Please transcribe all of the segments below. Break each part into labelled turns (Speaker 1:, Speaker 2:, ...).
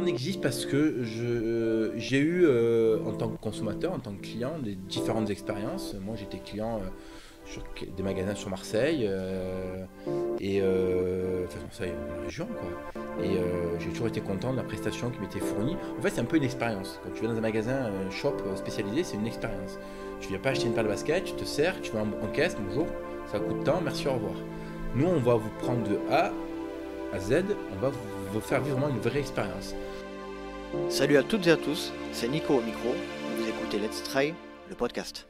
Speaker 1: on existe parce que j'ai eu, en tant que consommateur, en tant que client, des différentes expériences. Moi, j'étais client sur des magasins sur Marseille, enfin Marseille, la région, quoi. Et j'ai toujours été content de la prestation qui m'était fournie. En fait, c'est un peu une expérience. Quand tu vas dans un magasin, un shop spécialisé, c'est une expérience. Tu viens pas acheter une paire de basket, tu te sers, tu vas en caisse, bonjour, ça coûte tant, merci, au revoir. Nous, on va vous prendre de A à Z, on va vous faire vivre vraiment une vraie expérience.
Speaker 2: Salut à toutes et à tous, c'est Nico au micro, et vous écoutez Let's Try, le podcast.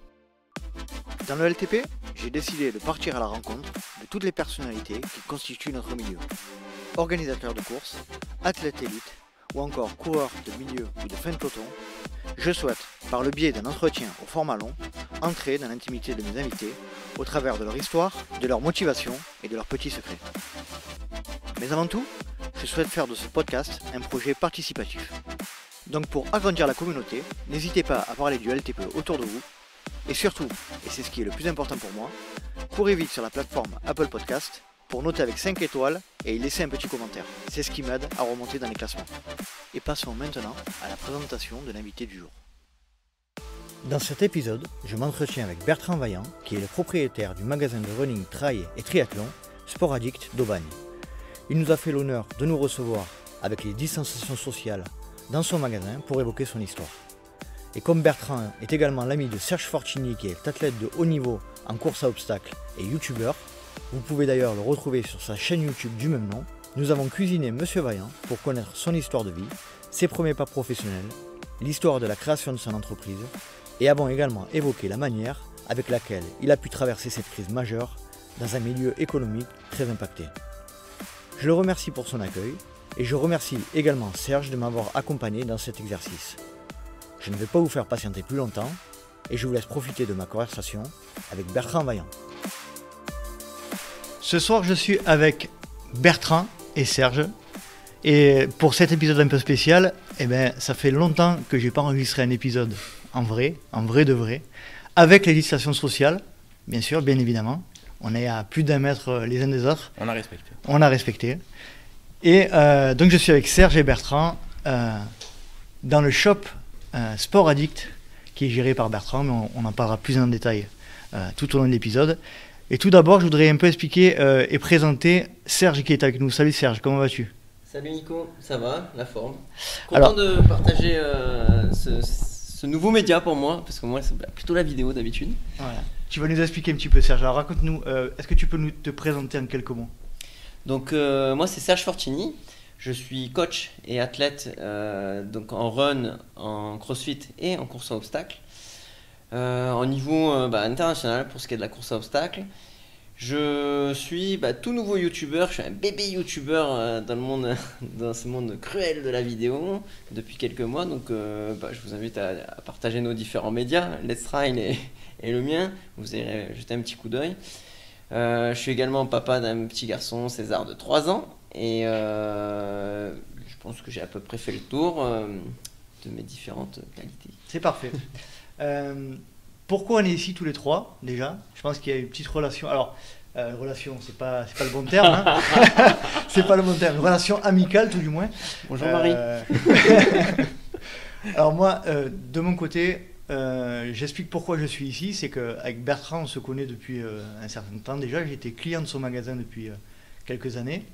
Speaker 2: Dans le LTP, j'ai décidé de partir à la rencontre de toutes les personnalités qui constituent notre milieu. Organisateurs de courses, athlètes élites, ou encore coureurs de milieu ou de fin de peloton, je souhaite, par le biais d'un entretien au format long, entrer dans l'intimité de mes invités au travers de leur histoire, de leur motivation et de leurs petits secrets. Mais avant tout, je souhaite faire de ce podcast un projet participatif. Donc pour agrandir la communauté, n'hésitez pas à parler du LTP autour de vous. Et surtout, et c'est ce qui est le plus important pour moi, courez vite sur la plateforme Apple Podcast pour noter avec 5 étoiles et y laisser un petit commentaire. C'est ce qui m'aide à remonter dans les classements. Et passons maintenant à la présentation de l'invité du jour. Dans cet épisode, je m'entretiens avec Bertrand Vaillant, qui est le propriétaire du magasin de running, trail et triathlon Sport Addict d'Aubagne. Il nous a fait l'honneur de nous recevoir avec les distanciations sociales dans son magasin pour évoquer son histoire. Et comme Bertrand est également l'ami de Serge Fortini, qui est athlète de haut niveau en course à obstacles et youtubeur, vous pouvez d'ailleurs le retrouver sur sa chaîne YouTube du même nom, nous avons cuisiné Monsieur Vaillant pour connaître son histoire de vie, ses premiers pas professionnels, l'histoire de la création de son entreprise, et avons également évoqué la manière avec laquelle il a pu traverser cette crise majeure dans un milieu économique très impacté. Je le remercie pour son accueil et je remercie également Serge de m'avoir accompagné dans cet exercice. Je ne vais pas vous faire patienter plus longtemps et je vous laisse profiter de ma conversation avec Bertrand Vaillant. Ce soir, je suis avec Bertrand et Serge. Et pour cet épisode un peu spécial, ça fait longtemps que je n'ai pas enregistré un épisode en vrai de vrai, avec les distanciations sociales, bien sûr, bien évidemment. On est à plus d'un mètre les uns des autres.
Speaker 1: On a respecté.
Speaker 2: Et donc je suis avec Serge et Bertrand dans le shop Sport Addict, qui est géré par Bertrand, mais on en parlera plus en détail tout au long de l'épisode. Et tout d'abord, je voudrais un peu expliquer et présenter Serge qui est avec nous. Salut Serge, comment vas-tu ?
Speaker 3: Salut Nico, ça va, la forme. Content de partager ce nouveau média pour moi, parce que moi c'est plutôt la vidéo d'habitude.
Speaker 2: Voilà. Tu vas nous expliquer un petit peu Serge, alors raconte-nous, est-ce que tu peux te présenter en quelques mots ?
Speaker 3: Donc moi c'est Serge Fortini, je suis coach et athlète donc en run, en crossfit et en course à obstacles. Au niveau international pour ce qui est de la course à obstacles. Je suis tout nouveau youtubeur, je suis un bébé youtubeur dans ce monde cruel de la vidéo depuis quelques mois, donc je vous invite à partager nos différents médias, Let's Try et le mien, vous irez jeter un petit coup d'œil. Je suis également papa d'un petit garçon, César, de 3 ans, et je pense que j'ai à peu près fait le tour de mes différentes qualités.
Speaker 2: C'est parfait. Pourquoi on est ici tous les trois déjà ? Je pense qu'il y a une petite relation. Alors, relation, c'est pas le bon terme. Hein. C'est pas le bon terme. Une relation amicale, tout du moins.
Speaker 3: Bonjour Marie.
Speaker 2: Alors moi, de mon côté, j'explique pourquoi je suis ici. C'est qu'avec Bertrand, on se connaît depuis un certain temps déjà. J'étais client de son magasin depuis quelques années,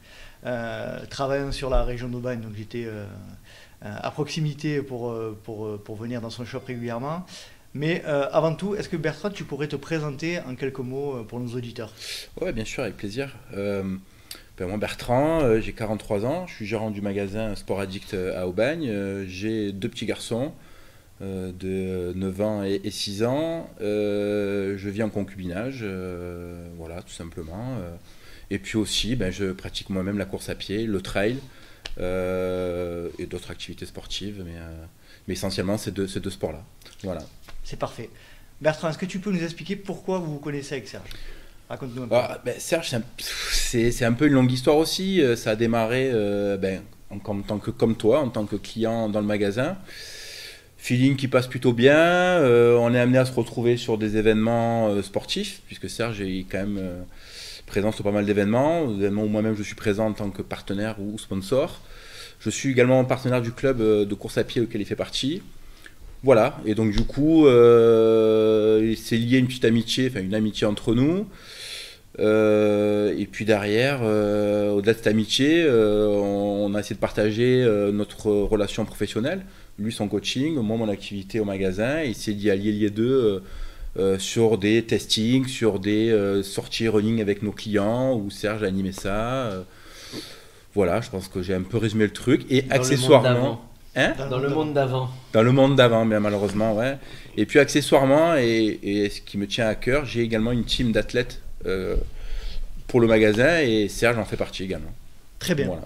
Speaker 2: travaillant sur la région d'Aubagne. Donc j'étais à proximité pour venir dans son shop régulièrement. Mais avant tout, est-ce que Bertrand, tu pourrais te présenter en quelques mots pour nos auditeurs ?
Speaker 1: Oui, bien sûr, avec plaisir. Moi, Bertrand, j'ai 43 ans, je suis gérant du magasin Sport Addict à Aubagne. J'ai 2 petits garçons de 9 ans et 6 ans. Je vis en concubinage, voilà, tout simplement. Et puis aussi, je pratique moi-même la course à pied, le trail et d'autres activités sportives, mais essentiellement ces deux sports-là. Voilà.
Speaker 2: C'est parfait. Bertrand, est-ce que tu peux nous expliquer pourquoi vous vous connaissez avec Serge ? Raconte-nous un peu.
Speaker 1: Serge, c'est un peu une longue histoire aussi. Ça a démarré comme toi, en tant que client dans le magasin. Feeling qui passe plutôt bien. On est amené à se retrouver sur des événements sportifs, puisque Serge est quand même présent sur pas mal d'événements où moi-même je suis présent en tant que partenaire ou sponsor. Je suis également partenaire du club de course à pied auquel il fait partie. Voilà, et donc du coup, c'est lié une petite amitié, enfin une amitié entre nous. Et puis derrière, au-delà de cette amitié, on a essayé de partager notre relation professionnelle. Lui, son coaching, moi, mon activité au magasin, et essayer d'y allier les deux sur des testings, sur des sorties running avec nos clients, où Serge a animé ça. Voilà, je pense que j'ai un peu résumé le truc. Et
Speaker 3: Dans
Speaker 1: accessoirement...
Speaker 3: Dans le monde d'avant.
Speaker 1: Dans le monde d'avant, mais malheureusement, ouais. Et puis accessoirement, et ce qui me tient à cœur, j'ai également une team d'athlètes pour le magasin, et Serge en fait partie également.
Speaker 2: Très bien.
Speaker 1: Voilà.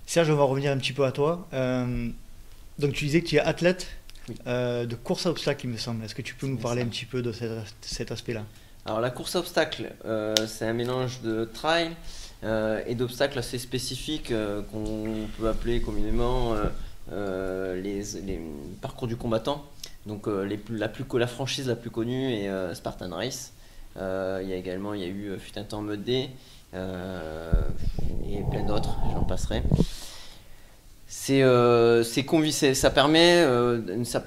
Speaker 2: Serge, on va revenir un petit peu à toi. Donc tu disais que tu es athlète de course à obstacles, il me semble. Est-ce que tu peux nous parler un petit peu de cet aspect-là?
Speaker 3: Alors la course à obstacles, c'est un mélange de trail et d'obstacles assez spécifiques qu'on peut appeler communément les parcours du combattant. Donc la franchise la plus connue est Spartan Race. Il y a eu fut un temps Mud Day et plein d'autres, j'en passerai. Ça permet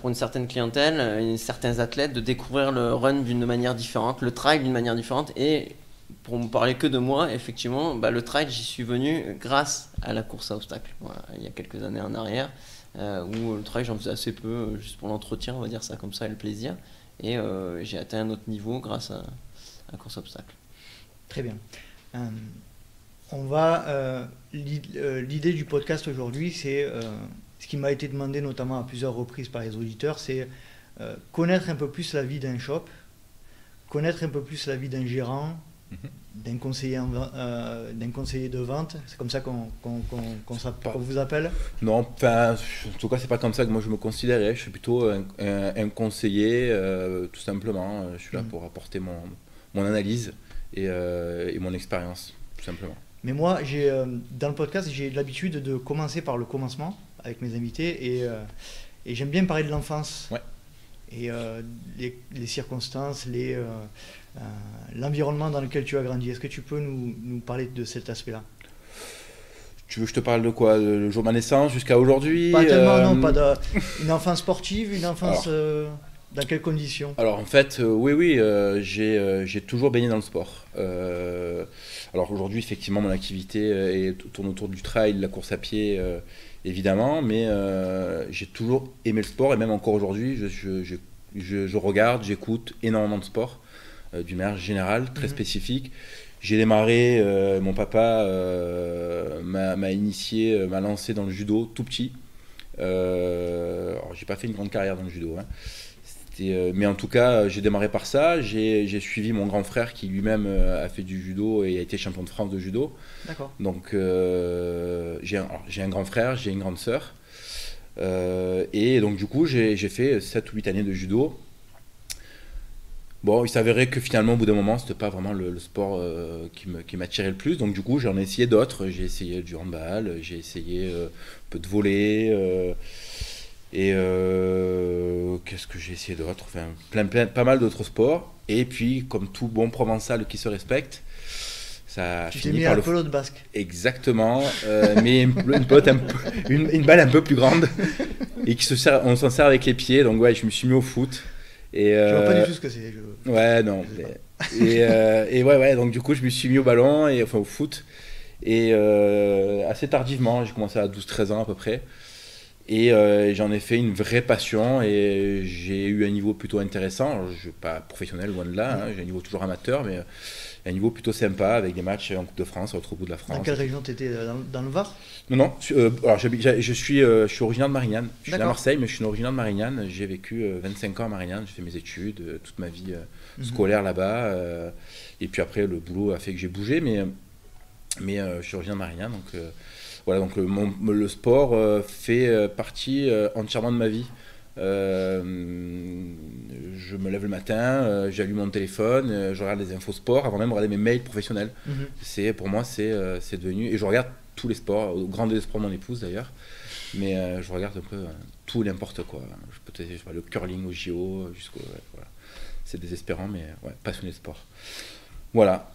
Speaker 3: pour une certaine clientèle, certains athlètes de découvrir le run d'une manière différente, le trail d'une manière différente. Et pour me parler que de moi, effectivement, le trail, j'y suis venu grâce à la course à obstacles. Voilà, il y a quelques années en arrière, où le trail, j'en faisais assez peu, juste pour l'entretien, on va dire ça comme ça, et le plaisir. Et j'ai atteint un autre niveau grâce à la course à obstacles.
Speaker 2: Très bien. L'idée du podcast aujourd'hui, c'est ce qui m'a été demandé notamment à plusieurs reprises par les auditeurs, c'est connaître un peu plus la vie d'un shop, connaître un peu plus la vie d'un gérant, d'un conseiller de vente. C'est comme ça qu'on vous appelle?
Speaker 1: Non, enfin, en tout cas, c'est pas comme ça que moi je me considérais. Je suis plutôt un conseiller, tout simplement. Je suis là pour apporter mon analyse et mon expérience, tout simplement.
Speaker 2: Mais moi, dans le podcast, j'ai l'habitude de commencer par le commencement avec mes invités et j'aime bien parler de l'enfance.
Speaker 1: Ouais.
Speaker 2: Et les circonstances, l'environnement dans lequel tu as grandi. Est-ce que tu peux nous parler de cet aspect-là?
Speaker 1: Tu veux que je te parle de quoi? Le jour de ma naissance jusqu'à aujourd'hui?
Speaker 2: Pas tellement, non, une enfance sportive, une enfance... dans quelles conditions?
Speaker 1: Alors en fait, oui, j'ai toujours baigné dans le sport. Alors aujourd'hui, effectivement, mon activité tourne autour du trail, de la course à pied, évidemment, mais j'ai toujours aimé le sport, et même encore aujourd'hui, je regarde, j'écoute énormément de sport, d'une manière générale, très spécifique. J'ai démarré, mon papa m'a initié, m'a lancé dans le judo tout petit. Alors j'ai pas fait une grande carrière dans le judo, hein. Mais en tout cas, j'ai démarré par ça. J'ai suivi mon grand frère qui lui-même a fait du judo et a été champion de France de judo.
Speaker 2: D'accord.
Speaker 1: Donc j'ai un grand frère, j'ai une grande sœur. Et donc du coup, j'ai fait 7 ou 8 années de judo. Bon, il s'avérait que finalement, au bout d'un moment, c'était pas vraiment le sport qui m'attirait le plus. Donc du coup, j'en ai essayé d'autres. J'ai essayé du handball, j'ai essayé un peu de volley. Et qu'est-ce que j'ai essayé d'autre? Enfin, pas mal d'autres sports. Et puis, comme tout bon provençal qui se respecte, ça
Speaker 2: tu t'es mis à la pelote basque.
Speaker 1: Exactement, mais une pelote une balle un peu plus grande et on s'en sert avec les pieds. Donc ouais, je me suis mis au foot. Et
Speaker 2: je vois pas du tout ce que c'est.
Speaker 1: Ouais, non. Et ouais, donc du coup, je me suis mis au ballon au foot. Et assez tardivement, j'ai commencé à 12-13 ans à peu près. Et j'en ai fait une vraie passion et j'ai eu un niveau plutôt intéressant. Alors, je ne suis pas professionnel, loin de là, hein, j'ai un niveau toujours amateur, mais un niveau plutôt sympa avec des matchs en Coupe de France, à l'autre bout de la France.
Speaker 2: Dans quelle région tu étais? Dans le Var?
Speaker 1: Non, alors je suis originaire de Marignane. Je suis à Marseille, mais je suis originaire de Marignane. J'ai vécu 25 ans à Marignane, j'ai fait mes études, toute ma vie scolaire là-bas. Et puis après, le boulot a fait que j'ai bougé, mais je suis originaire de Marignane, donc... Voilà, donc le sport fait partie entièrement de ma vie. Je me lève le matin, j'allume mon téléphone, je regarde les infos sport avant même de regarder mes mails professionnels. Pour moi, c'est devenu... Et je regarde tous les sports, au grand désespoir de mon épouse d'ailleurs. Mais je regarde un peu tout et n'importe quoi. Le curling au JO, jusqu'au... voilà. C'est désespérant, mais ouais, passionné de sport. Voilà.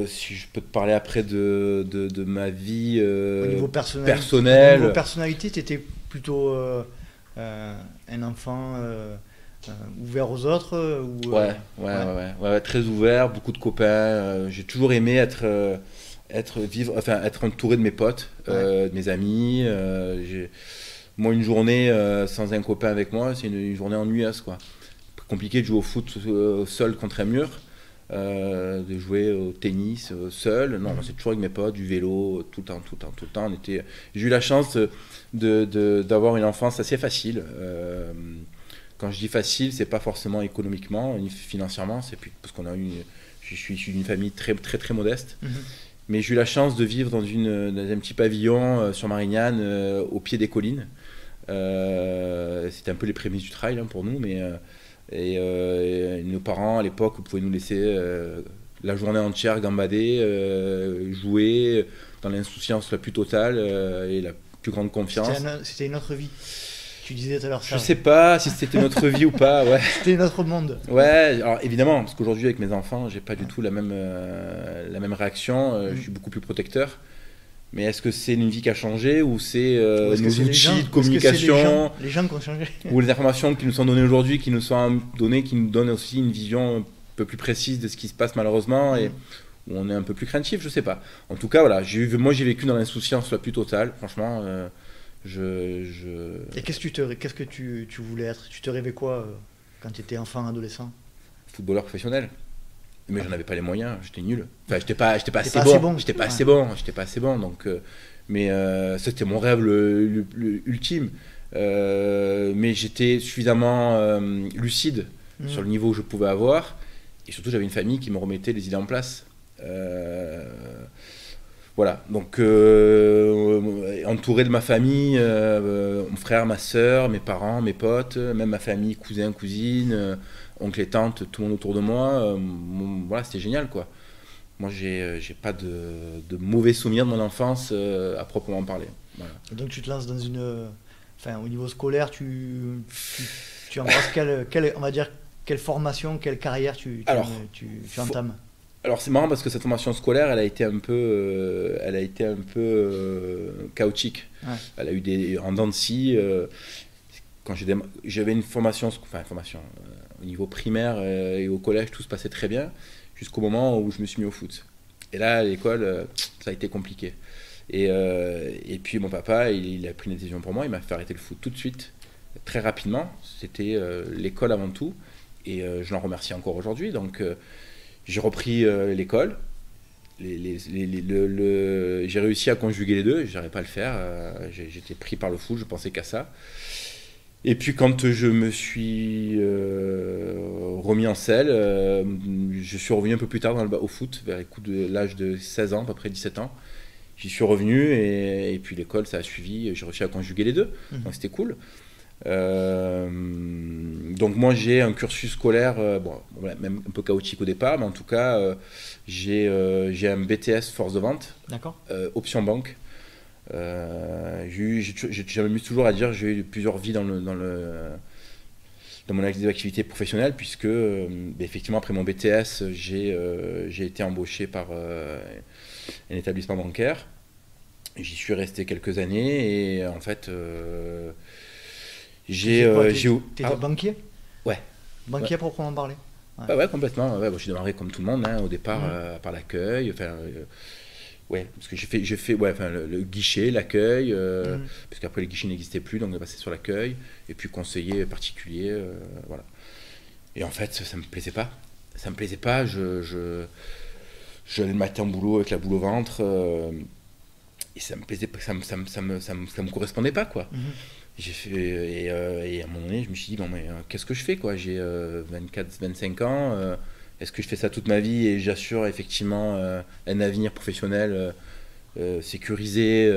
Speaker 1: Si je peux te parler après de ma vie
Speaker 2: Au niveau
Speaker 1: personnelle.
Speaker 2: Au niveau personnalité, tu étais plutôt un enfant ouvert aux autres
Speaker 1: Ouais, très ouvert, beaucoup de copains. J'ai toujours aimé être entouré de mes potes, de mes amis. Moi, une journée sans un copain avec moi, c'est une journée ennuyeuse, quoi. Compliqué de jouer au foot seul contre un mur, de jouer au tennis seul. Non, c'est toujours avec mes potes, du vélo, tout le temps. J'ai eu la chance d'avoir une enfance assez facile. Quand je dis facile, c'est pas forcément économiquement, ni financièrement, c'est plus parce je suis d'une famille très très très modeste. Mais j'ai eu la chance de vivre dans un petit pavillon sur Marignane, au pied des collines. C'était un peu les prémices du trail pour nous, mais et nos parents à l'époque pouvaient nous laisser la journée entière gambader, jouer dans l'insouciance la plus totale et la plus grande confiance.
Speaker 2: C'était une autre vie. Tu disais tout à l'heure ça.
Speaker 1: Je sais pas si c'était notre vie ou pas. Ouais.
Speaker 2: C'était notre monde.
Speaker 1: Ouais, alors évidemment, parce qu'aujourd'hui avec mes enfants, j'ai pas du tout la même réaction. Je suis beaucoup plus protecteur. Mais est-ce que c'est une vie qui a changé ou c'est nos outils de communication,
Speaker 2: les gens qui ont changé,
Speaker 1: ou les informations qui nous sont données aujourd'hui, qui nous donnent aussi une vision un peu plus précise de ce qui se passe malheureusement et où on est un peu plus craintif, je sais pas. En tout cas, voilà, moi j'ai vécu dans l'insouciance la plus totale, franchement.
Speaker 2: Et qu'est-ce que tu voulais être? Tu te rêvais quoi quand tu étais enfant, adolescent?
Speaker 1: Footballeur professionnel. Mais j'en avais pas les moyens, j'étais nul. Enfin, j'étais pas assez bon. J'étais pas assez bon. Donc, mais c'était mon rêve ultime. Mais j'étais suffisamment lucide sur le niveau que je pouvais avoir. Et surtout, j'avais une famille qui me remettait les idées en place. Voilà, donc entouré de ma famille, mon frère, ma soeur, mes parents, mes potes, même ma famille, cousins, cousines, oncles et tantes, tout le monde autour de moi, voilà, c'était génial, quoi. Moi, j'ai pas de mauvais souvenirs de mon enfance à proprement parler. Voilà.
Speaker 2: Et donc tu te lances dans au niveau scolaire, tu embrasses on va dire, quelle formation, quelle carrière tu entames?
Speaker 1: Alors c'est marrant parce que cette formation scolaire, elle a été un peu chaotique. Ouais. Elle a eu en dents de scie. Quand j'avais une formation, au niveau primaire et au collège, tout se passait très bien, jusqu'au moment où je me suis mis au foot. Et là, à l'école, ça a été compliqué. Et puis mon papa, il a pris une décision pour moi, il m'a fait arrêter le foot tout de suite, très rapidement. C'était l'école avant tout, et je l'en remercie encore aujourd'hui. Donc j'ai repris l'école, j'ai réussi à conjuguer les deux, je n'arrivais pas à le faire, j'étais pris par le foot, je pensais qu'à ça. Et puis quand je me suis remis en selle, je suis revenu un peu plus tard au foot, vers l'âge de 16 ans, à peu près 17 ans. J'y suis revenu et puis l'école, ça a suivi, j'ai réussi à conjuguer les deux, donc c'était cool. Donc moi j'ai un cursus scolaire même un peu chaotique au départ, mais en tout cas j'ai un BTS force de vente, option banque. J'amuse toujours à dire que j'ai eu plusieurs vies dans mon activité professionnelle, puisque effectivement après mon BTS j'ai été embauché par un établissement bancaire. J'y suis resté quelques années et en fait
Speaker 2: T'étais banquier?
Speaker 1: Ouais.
Speaker 2: Banquier proprement parler?
Speaker 1: Ouais, complètement. Ouais, j'ai démarré comme tout le monde, au départ, par l'accueil. Ouais, parce que j'ai fait le guichet, l'accueil, parce qu'après les guichets n'existaient plus, donc on est passé sur l'accueil, et puis conseiller particulier, voilà. Et en fait, ça me plaisait pas. Ça me plaisait pas, j'allais le matin au boulot avec la boule au ventre, et ça me plaisait pas, ça me correspondait pas, quoi. J'ai fait, et à un moment donné, je me suis dit, bon, mais qu'est-ce que je fais, quoi? J'ai 24-25 ans, est-ce que je fais ça toute ma vie et j'assure effectivement un avenir professionnel sécurisé,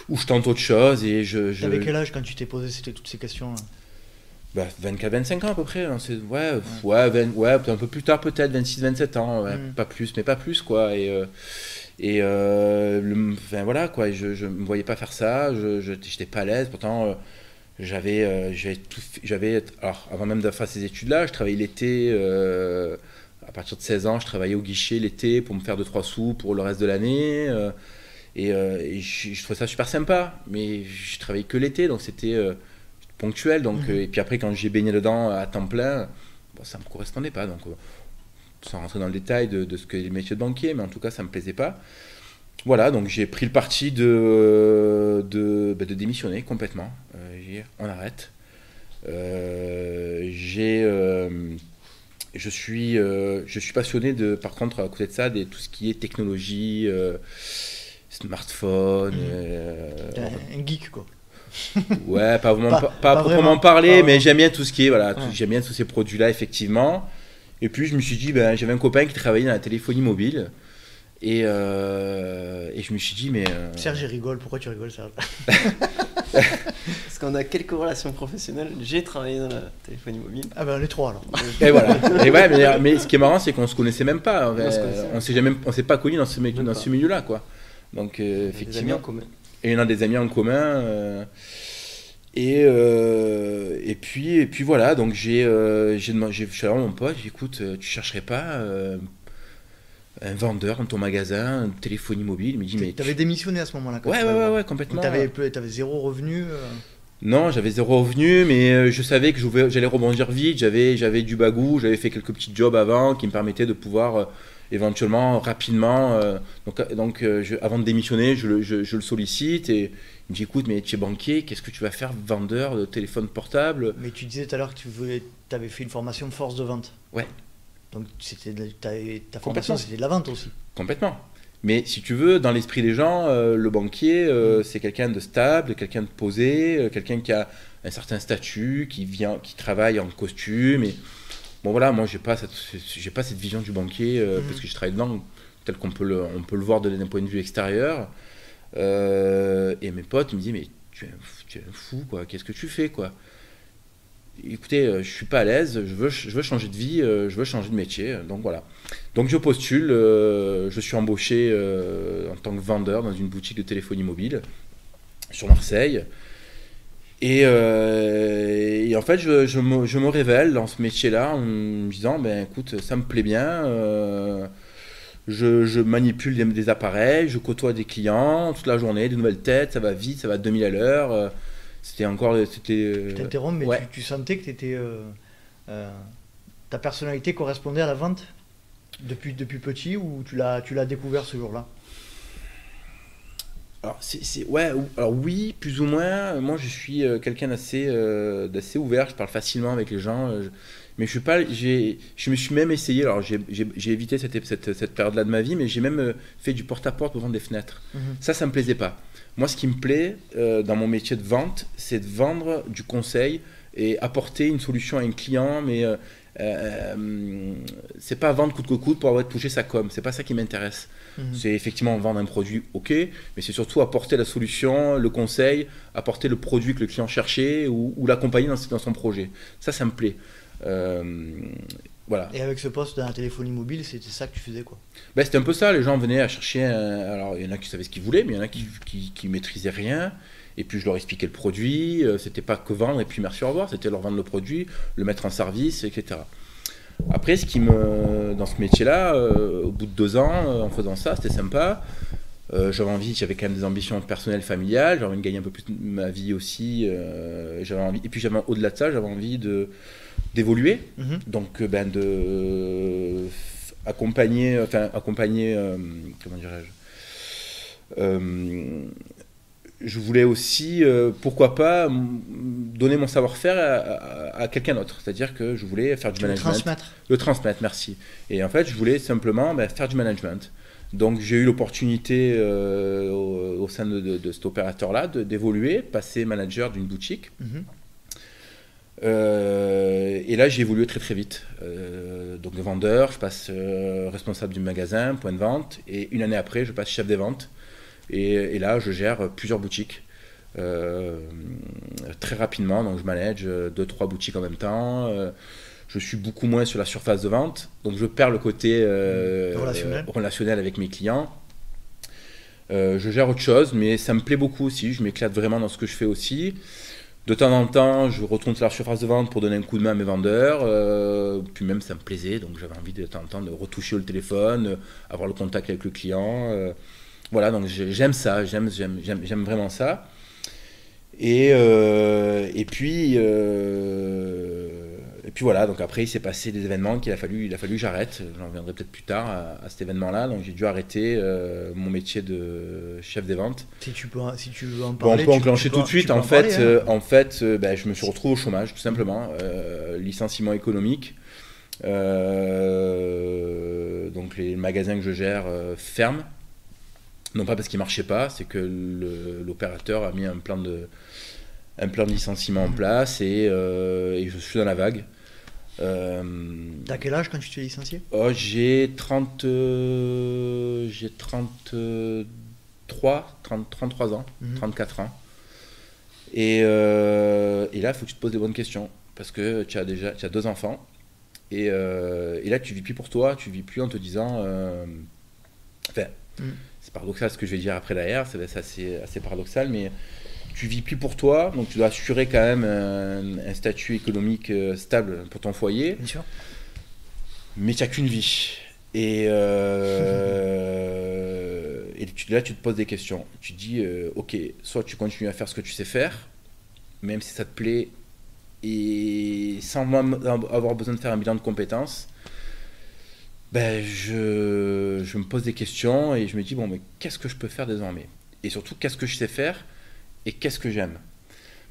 Speaker 1: ou je tente autre chose?
Speaker 2: T'avais quel âge quand tu t'es posé toutes ces questions là?
Speaker 1: 24-25 ans à peu près, hein, peut-être un peu plus tard, peut-être 26-27 ans, pas plus, mais pas plus, quoi. Voilà, quoi, je me voyais pas faire ça, j'étais pas à l'aise, pourtant alors avant même de faire ces études là, je travaillais l'été partir de 16 ans, je travaillais au guichet l'été pour me faire 2-3 sous pour le reste de l'année. Et je trouvais ça super sympa. Mais je travaillais que l'été, donc c'était ponctuel. Donc, et puis après, quand j'ai baigné dedans à temps plein, bon, ça ne me correspondait pas. Donc, sans rentrer dans le détail de ce que les métiers de banquier, mais en tout cas, ça ne me plaisait pas. Voilà, donc j'ai pris le parti de démissionner complètement. On arrête. Je suis passionné par contre, à côté de ça, tout ce qui est technologie, smartphone.
Speaker 2: Un geek, quoi.
Speaker 1: Ouais, pas proprement parler, mais j'aime bien tout ce qui est, voilà,
Speaker 2: Ouais.
Speaker 1: j'aime bien tous ces produits-là, effectivement. Et puis je me suis dit, j'avais un copain qui travaillait dans la téléphonie mobile. Et je me suis dit, mais.
Speaker 2: Serge, il rigole. Pourquoi tu rigoles, Serge?
Speaker 3: Parce qu'on a quelques relations professionnelles. J'ai travaillé dans la téléphonie mobile.
Speaker 2: Ah ben, les trois, alors.
Speaker 1: Et voilà. Et ouais, mais ce qui est marrant, c'est qu'on se connaissait même pas. On s'est pas connus dans ce milieu-là, quoi. Donc
Speaker 3: Des amis
Speaker 1: effectivement.
Speaker 3: en commun.
Speaker 1: Et on a des amis en commun. Et puis voilà. Donc je suis allé à mon pote. J'ai dit, écoute, tu chercherais pas un vendeur dans ton magasin, une téléphonie mobile? Il me dit, mais
Speaker 2: T'avais démissionné à ce moment-là, quand
Speaker 1: ouais, complètement.
Speaker 2: T'avais zéro revenu.
Speaker 1: Non, j'avais zéro revenu, mais je savais que j'allais rebondir vite. J'avais du bagou, j'avais fait quelques petits jobs avant qui me permettaient de pouvoir éventuellement, rapidement. Avant de démissionner, je le sollicite et il me dit, écoute, mais tu es banquier, qu'est-ce que tu vas faire, vendeur de téléphone portable?
Speaker 2: Mais tu disais tout à l'heure que t'avais fait une formation de force de vente.
Speaker 1: Ouais.
Speaker 2: Donc ta formation,
Speaker 1: Complètement.
Speaker 2: c'était de la vente aussi.
Speaker 1: Complètement. Mais si tu veux, dans l'esprit des gens, le banquier, c'est quelqu'un de stable, quelqu'un de posé, quelqu'un qui a un certain statut, qui travaille en costume. Et bon voilà, moi j'ai pas cette vision du banquier parce que je travaille dedans tel qu'on peut le voir d'un point de vue extérieur. Et mes potes ils me disent, mais tu es un fou, quoi. Qu'est-ce que tu fais, quoi? Écoutez, je suis pas à l'aise, je veux changer de vie, je veux changer de métier, donc voilà. Donc je postule, je suis embauché en tant que vendeur dans une boutique de téléphonie mobile sur Marseille. Et en fait, je me révèle dans ce métier-là en me disant, écoute, ça me plaît bien, je manipule des appareils, je côtoie des clients toute la journée, des nouvelles têtes, ça va vite, ça va à 2000 à l'heure.
Speaker 2: Je t'interromps, mais
Speaker 1: ouais.
Speaker 2: tu sentais que ta personnalité correspondait à la vente depuis petit, ou tu l'as découvert ce jour-là?
Speaker 1: Alors oui, plus ou moins. Moi, je suis quelqu'un d'assez ouvert. Je parle facilement avec les gens. Mais je me suis même essayé. Alors j'ai évité cette période-là de ma vie, mais j'ai même fait du porte-à-porte pour vendre des fenêtres. Ça me plaisait pas. Moi, ce qui me plaît dans mon métier de vente, c'est de vendre du conseil et apporter une solution à un client, mais c'est pas vendre coûte que coûte pour avoir touché sa com. C'est pas ça qui m'intéresse. C'est effectivement vendre un produit, ok, mais c'est surtout apporter la solution, le conseil, apporter le produit que le client cherchait ou l'accompagner dans son projet. Ça me plaît. Voilà.
Speaker 2: Et avec ce poste dans la téléphonie mobile, c'était ça que tu faisais, quoi?
Speaker 1: C'était un peu ça. Les gens venaient à chercher. Alors, il y en a qui savaient ce qu'ils voulaient, mais il y en a qui maîtrisaient rien. Et puis, je leur expliquais le produit. C'était pas que vendre et puis merci, au revoir. C'était leur vendre le produit, le mettre en service, etc. Après, dans ce métier-là, au bout de 2 ans, en faisant ça, c'était sympa. J'avais quand même des ambitions personnelles, familiales. J'avais envie de gagner un peu plus ma vie aussi. Et puis, au-delà de ça, j'avais envie d'évoluer, donc accompagner, comment dirais-je, je voulais aussi, pourquoi pas, donner mon savoir-faire à quelqu'un d'autre, c'est-à-dire que je voulais faire du management. Le transmettre, merci. Et en fait, je voulais simplement faire du management. Donc j'ai eu l'opportunité au sein de cet opérateur-là d'évoluer, passer manager d'une boutique. Et là j'ai évolué très très vite, donc de vendeur je passe responsable du magasin, point de vente, et une année après je passe chef des ventes, et là je gère plusieurs boutiques très rapidement. Donc je manage 2-3 boutiques en même temps, je suis beaucoup moins sur la surface de vente, donc je perds le côté relationnel avec mes clients. Je gère autre chose, mais ça me plaît beaucoup aussi, je m'éclate vraiment dans ce que je fais aussi. De temps en temps, je retourne sur la surface de vente pour donner un coup de main à mes vendeurs. Puis même, ça me plaisait, donc j'avais envie de temps en temps de retoucher le téléphone, avoir le contact avec le client. Voilà, donc j'aime ça, j'aime vraiment ça. Et puis voilà, donc après il s'est passé des événements qu'il a fallu que j'arrête. J'en reviendrai peut-être plus tard à cet événement-là. Donc j'ai dû arrêter mon métier de chef des ventes.
Speaker 2: Si tu veux en
Speaker 1: Bon,
Speaker 2: parler,
Speaker 1: on peut enclencher tout de suite. En fait,
Speaker 2: hein.
Speaker 1: Je me suis retrouvé au chômage, tout simplement. Licenciement économique. Donc les magasins que je gère ferment. Non pas parce qu'ils ne marchaient pas, c'est que l'opérateur a mis un plan de licenciement en place et je suis dans la vague.
Speaker 2: T'as quel âge quand tu te fais licencier?
Speaker 1: J'ai 33 ans, 34 ans. Et là, il faut que tu te poses des bonnes questions parce que tu as 2 enfants. Et là, tu vis plus pour toi, tu vis plus en te disant... c'est paradoxal ce que je vais dire après derrière, c'est assez paradoxal, mais tu vis plus pour toi, donc tu dois assurer quand même un statut économique stable pour ton foyer.
Speaker 2: Bien sûr.
Speaker 1: Mais tu n'as qu'une vie. Et là, tu te poses des questions. Tu te dis, ok, soit tu continues à faire ce que tu sais faire, même si ça te plaît, et sans avoir besoin de faire un bilan de compétences, je me pose des questions et je me dis, bon, mais qu'est-ce que je peux faire désormais? Et surtout, qu'est-ce que je sais faire et qu'est-ce que j'aime?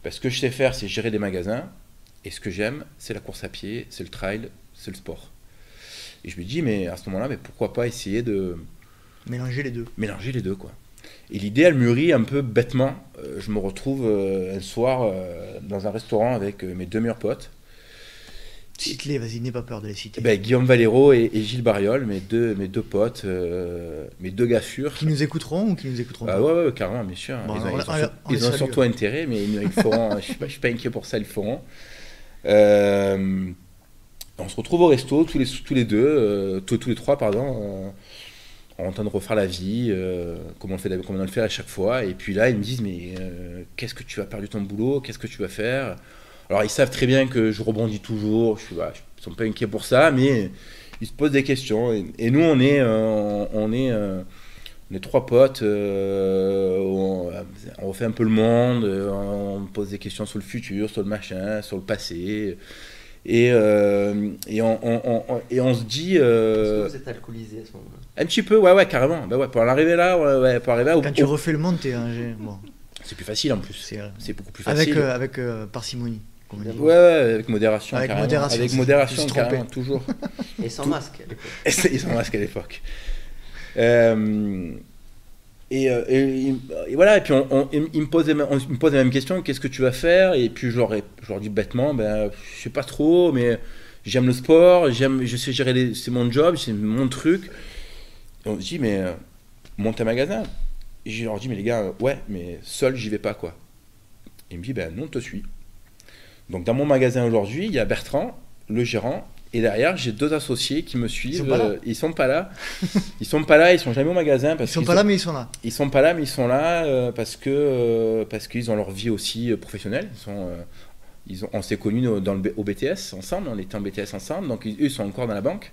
Speaker 1: Parce que je sais faire, c'est gérer des magasins, et ce que j'aime, c'est la course à pied, c'est le trail, c'est le sport. Et je me dis, mais à ce moment-là, mais pourquoi pas essayer de...
Speaker 2: Mélanger les deux.
Speaker 1: Mélanger les deux, quoi. Et l'idée, elle mûrit un peu bêtement. Je me retrouve un soir dans un restaurant avec mes 2 meilleurs potes.
Speaker 2: Cite-les, vas-y, n'aie pas peur de les citer.
Speaker 1: Guillaume Valero et Gilles Bariol, mes deux potes, mes 2 gars sûrs.
Speaker 2: Qui nous écouteront ou qui nous écouteront pas?
Speaker 1: Ouais, carrément, bien sûr.
Speaker 2: Bon,
Speaker 1: ils ont surtout intérêt, mais ils feront. Je suis pas inquiet pour ça, ils le feront. On se retrouve au resto, tous les 3, pardon, en train de refaire la vie, comme on le fait à chaque fois. Et puis là, ils me disent, mais qu'est-ce que tu as perdu ton boulot? Qu'est-ce que tu vas faire? Alors, ils savent très bien que je rebondis toujours, ils ne sont pas inquiets pour ça, mais ils se posent des questions. Et nous, on est 3 potes, on refait un peu le monde, on pose des questions sur le futur, sur le machin, sur le passé. Et on se dit...
Speaker 3: Est-ce que vous êtes alcoolisé à ce moment-là?
Speaker 1: Un petit peu, ouais, carrément. Pour en arriver là,
Speaker 2: Quand tu refais le monde, t'es un... Bon.
Speaker 1: C'est plus facile en plus. C'est beaucoup plus facile.
Speaker 2: Avec parcimonie.
Speaker 1: Ouais, avec modération.
Speaker 2: Avec
Speaker 1: carrément.
Speaker 2: modération.
Speaker 1: Avec modération, carrément, toujours.
Speaker 3: Et sans masque à l'époque.
Speaker 1: Et sans masque à l'époque. Et voilà, et puis il me pose la même question, qu'est-ce que tu vas faire? Et puis je leur dis bêtement, je sais pas trop, mais j'aime le sport, je sais gérer, c'est mon job, c'est mon truc. Et on se dit, mais monte un magasin. Et je leur dis, mais les gars, ouais, mais seul, j'y vais pas, quoi. Et il me dit, non, on te suit. Donc dans mon magasin aujourd'hui, il y a Bertrand, le gérant, et derrière, j'ai 2 associés qui me suivent. Ils sont pas là. Ils sont jamais au magasin.
Speaker 2: Ils sont pas là, mais ils sont là.
Speaker 1: Ils sont pas là, mais ils sont là parce qu'ils ont leur vie aussi professionnelle. On s'est connus au BTS ensemble, on était en BTS ensemble, donc eux ils sont encore dans la banque,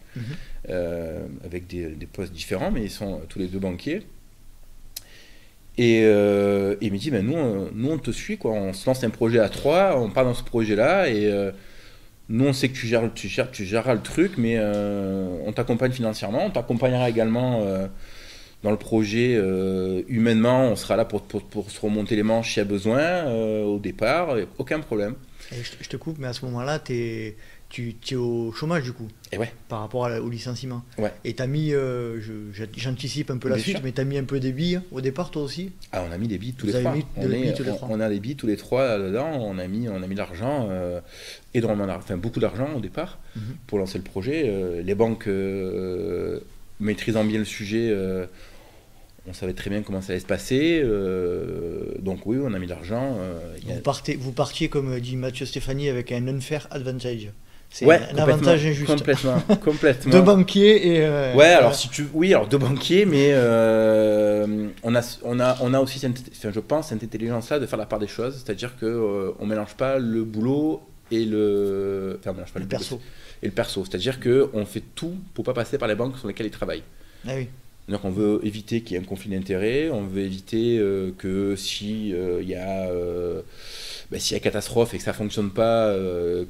Speaker 1: avec des postes différents, mais ils sont tous les 2 banquiers. Et il me dit, nous on te suit, quoi. On se lance un projet à 3, on part dans ce projet-là, et nous on sait que tu géreras le truc, mais on t'accompagne financièrement, on t'accompagnera également dans le projet humainement, on sera là pour se remonter les manches s'il y a besoin, au départ, aucun problème.
Speaker 2: Et je te coupe, mais à ce moment-là, tu es au chômage du coup,
Speaker 1: et ouais.
Speaker 2: Par rapport au licenciement.
Speaker 1: Ouais.
Speaker 2: Et tu as mis, j'anticipe un peu la
Speaker 1: Bien
Speaker 2: suite,
Speaker 1: sûr.
Speaker 2: mais tu as mis un peu des billes au départ toi aussi?
Speaker 1: Ah, on a mis des billes tous
Speaker 2: Vous
Speaker 1: les
Speaker 2: avez
Speaker 1: 3.
Speaker 2: mis des billes tous les 3.
Speaker 1: On a des billes tous les 3 là-dedans, on a mis de l'argent, beaucoup d'argent au départ, pour lancer le projet. Les banques maîtrisant bien le sujet, on savait très bien comment ça allait se passer, donc oui, on a mis de l'argent.
Speaker 2: Vous partiez, comme dit Mathieu Stéphanie, avec un unfair advantage. C'est
Speaker 1: Ouais,
Speaker 2: un avantage injuste.
Speaker 1: Complètement.
Speaker 2: Deux banquiers et...
Speaker 1: Ouais, alors oui, alors deux banquiers, mais on a aussi, je pense, cette intelligence-là de faire la part des choses, c'est-à-dire que on mélange pas le boulot et on mélange pas
Speaker 2: le perso.
Speaker 1: Et le perso, c'est-à-dire que on fait tout pour pas passer par les banques sur lesquelles ils travaillent.
Speaker 2: Ah oui.
Speaker 1: Donc on veut éviter qu'il y ait un conflit d'intérêts, on veut éviter que si il y a s'il y a catastrophe et que ça fonctionne pas,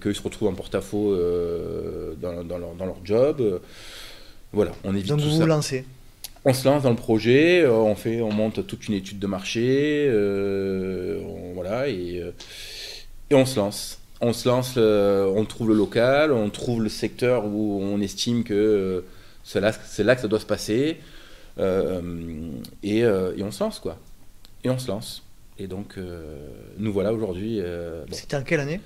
Speaker 1: qu'ils se retrouvent en porte-à-faux dans leur job. Voilà, on évite
Speaker 2: Donc
Speaker 1: tout
Speaker 2: vous
Speaker 1: ça.
Speaker 2: vous lancez.
Speaker 1: On se lance dans le projet, on monte toute une étude de marché, voilà, et on se lance. On se lance, on trouve le local, on trouve le secteur où on estime que c'est là que ça doit se passer, et on se lance, quoi. Et on se lance. Et donc, nous voilà aujourd'hui. Bon.
Speaker 2: C'était en quelle année?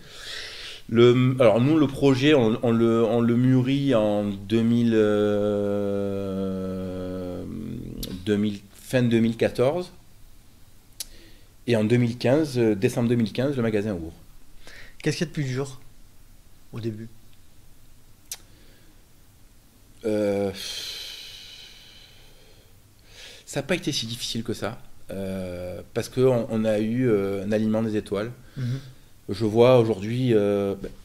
Speaker 1: Alors nous, le projet, on le mûrit en fin 2014. Et en 2015, décembre 2015, le magasin ouvre.
Speaker 2: Qu'est-ce qu'il y a de plus dur au début?
Speaker 1: Ça n'a pas été si difficile que ça. Parce qu'on a eu un alignement des étoiles. Je vois aujourd'hui,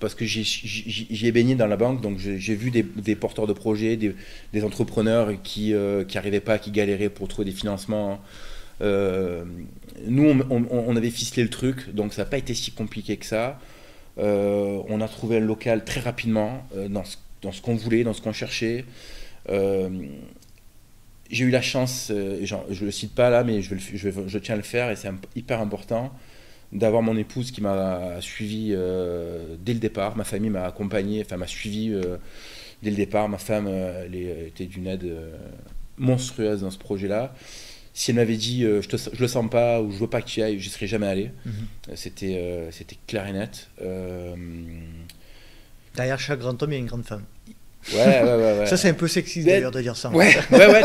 Speaker 1: parce que j'y ai baigné dans la banque, donc j'ai vu des porteurs de projets, des entrepreneurs qui n'arrivaient pas, qui galéraient pour trouver des financements. Nous, on avait ficelé le truc, donc ça n'a pas été si compliqué que ça. On a trouvé un local très rapidement, dans ce qu'on voulait, dans ce qu'on cherchait. J'ai eu la chance, je ne le cite pas là, mais je tiens à le faire, et c'est hyper important, d'avoir mon épouse qui m'a suivi dès le départ. Ma famille m'a accompagné, m'a suivi dès le départ. Ma femme était d'une aide monstrueuse dans ce projet-là. Si elle m'avait dit je le sens pas ou je veux pas que tu y ailles, je serais jamais allé. C'était clair et net.
Speaker 2: Derrière chaque grand homme, il y a une grande femme.
Speaker 1: Ouais.
Speaker 2: Ça, c'est un peu sexiste d'ailleurs de dire ça.
Speaker 1: Ouais,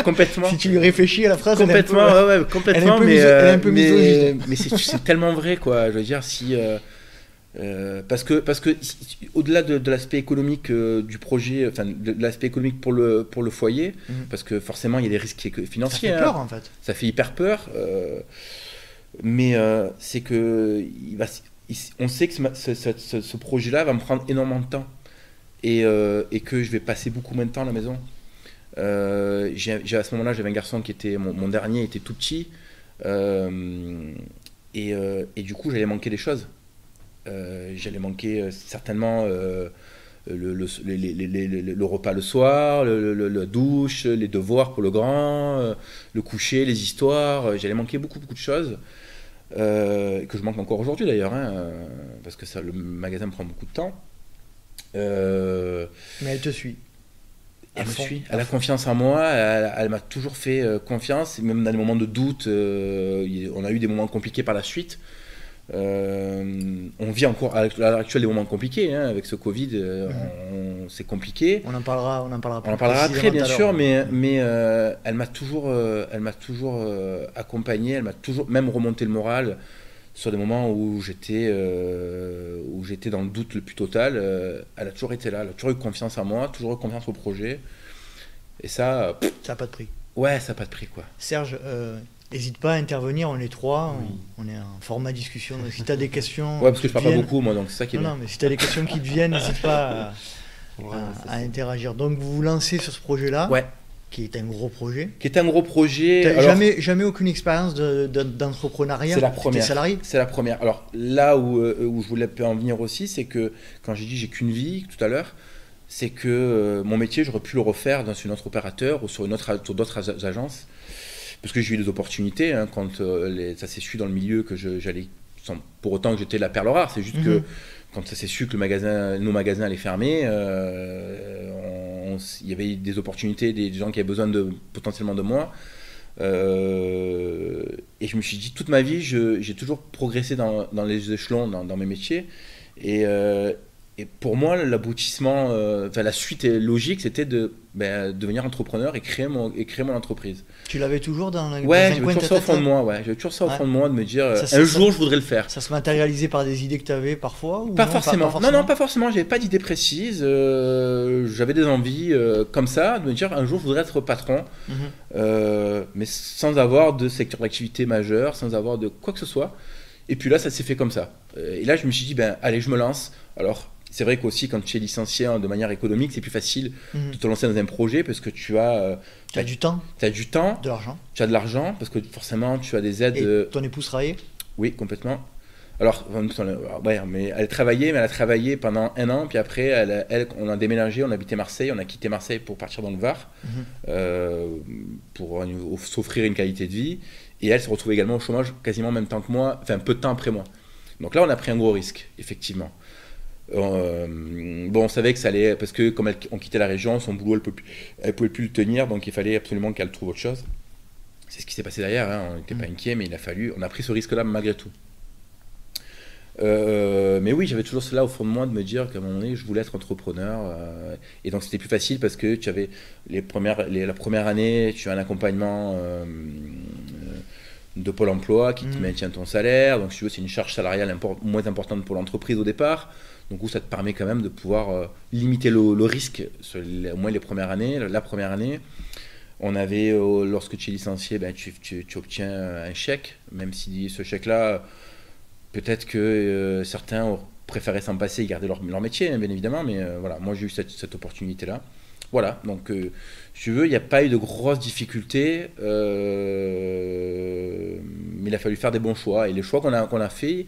Speaker 1: complètement.
Speaker 2: Si tu lui réfléchis à la phrase,
Speaker 1: complètement, complètement.
Speaker 2: Elle est un peu misogyne.
Speaker 1: Mais c'est tellement vrai, quoi. Je veux dire, si parce que au-delà de l'aspect économique du projet, de l'aspect économique pour le foyer, parce que forcément il y a des risques financiers.
Speaker 2: Ça fait peur, en fait.
Speaker 1: Ça fait hyper peur. Mais c'est que on sait que ce projet-là va me prendre énormément de temps. Et que je vais passer beaucoup moins de temps à la maison. À ce moment-là, j'avais un garçon qui était, mon dernier était tout petit, et du coup, j'allais manquer des choses. J'allais manquer certainement le repas le soir, la douche, les devoirs pour le grand, le coucher, les histoires. J'allais manquer beaucoup de choses. Que je manque encore aujourd'hui d'ailleurs, parce que le magasin me prend beaucoup de temps.
Speaker 2: Mais elle te suit.
Speaker 1: Elle me suit. Elle a confiance en moi. Elle m'a toujours fait confiance. Même dans les moments de doute, on a eu des moments compliqués par la suite. On vit encore à l'heure actuelle des moments compliqués, avec ce Covid. C'est compliqué.
Speaker 2: On en parlera
Speaker 1: après, bien sûr. Mais elle m'a toujours accompagné. Elle m'a toujours même remonté le moral. Sur des moments où j'étais dans le doute le plus total, elle a toujours été là, elle a toujours eu confiance en moi, toujours eu confiance au projet. Et ça...
Speaker 2: ça n'a pas de prix.
Speaker 1: Ouais, ça n'a pas de prix, quoi.
Speaker 2: Serge, n'hésite pas à intervenir, on est trois, on est en format discussion. Donc, si tu as des questions...
Speaker 1: Ouais, parce que je parle pas beaucoup, moi, donc c'est ça qui est bien.
Speaker 2: Non, mais si tu as des questions qui te viennent, n'hésite pas à interagir. Donc vous vous lancez sur ce projet-là.
Speaker 1: Ouais.
Speaker 2: Qui est un gros projet.
Speaker 1: Alors,
Speaker 2: jamais aucune expérience d'entrepreneuriat.
Speaker 1: C'est la première.
Speaker 2: T'es salarié.
Speaker 1: C'est la première. Alors là où je voulais en venir aussi, c'est que quand j'ai dit j'ai qu'une vie tout à l'heure, c'est que mon métier, j'aurais pu le refaire dans un autre opérateur ou sur d'autres agences, parce que j'ai eu des opportunités quand ça s'est su dans le milieu que j'allais, sans pour autant que j'étais la perle rare. C'est juste que quand ça s'est su que nos magasins allaient fermer, il y avait des opportunités, des gens qui avaient besoin potentiellement de moi. Et je me suis dit, toute ma vie, j'ai toujours progressé dans les échelons, dans mes métiers. Et Et pour moi, l'aboutissement, la suite logique, c'était de devenir entrepreneur et créer mon entreprise.
Speaker 2: Tu l'avais toujours dans un
Speaker 1: Ouais, j'avais
Speaker 2: coin de
Speaker 1: toujours
Speaker 2: ta
Speaker 1: ça au
Speaker 2: tête,
Speaker 1: fond de
Speaker 2: ça?
Speaker 1: moi, ouais. J'avais toujours ça au
Speaker 2: Ouais.
Speaker 1: fond de moi, de me dire,
Speaker 2: Ça,
Speaker 1: un jour, je voudrais le faire.
Speaker 2: Ça se matérialisait par des idées que tu avais parfois ou
Speaker 1: Pas
Speaker 2: non,
Speaker 1: forcément. Non, non, pas forcément. J'avais pas d'idée précise. J'avais des envies comme ça, de me dire, un jour, je voudrais être patron,
Speaker 2: Mhm.
Speaker 1: mais sans avoir de secteur d'activité majeur, sans avoir de quoi que ce soit. Et puis là, ça s'est fait comme ça. Et là, je me suis dit, allez, je me lance. Alors, c'est vrai qu'aussi, quand tu es licencié de manière économique, c'est plus facile de te lancer dans un projet parce que tu as
Speaker 2: du temps,
Speaker 1: du temps,
Speaker 2: de l'argent.
Speaker 1: tu as de l'argent, parce que forcément, tu as des aides.
Speaker 2: Et ton épouse travaillait?
Speaker 1: Oui, complètement. Alors, ouais, mais elle a travaillé pendant 1 an, puis après, on a déménagé, on habitait Marseille, on a quitté Marseille pour partir dans le Var, pour s'offrir une qualité de vie. Et elle se retrouve également au chômage quasiment en même temps que moi, enfin peu de temps après moi. Donc là, on a pris un gros risque, effectivement. On savait que ça allait, parce que comme on quittait la région, son boulot, elle pouvait plus le tenir, donc il fallait absolument qu'elle trouve autre chose. C'est ce qui s'est passé derrière, hein. On n'était pas inquiet, mais on a pris ce risque-là malgré tout. Mais oui, j'avais toujours cela au fond de moi de me dire qu'à un moment donné, je voulais être entrepreneur. Et donc c'était plus facile parce que tu avais la première année, tu as un accompagnement de Pôle emploi qui te maintient ton salaire. Donc si tu veux, c'est une charge salariale moins importante pour l'entreprise au départ. Donc ça te permet quand même de pouvoir limiter le risque sur au moins les premières années. La première année, on avait, lorsque tu es licencié, tu obtiens un chèque, même si ce chèque-là, peut-être que certains ont préféré s'en passer et garder leur métier, hein, bien évidemment, mais voilà, moi j'ai eu cette opportunité-là. Voilà, donc si tu veux, il n'y a pas eu de grosses difficultés, mais il a fallu faire des bons choix. Et les choix qu'on a fait,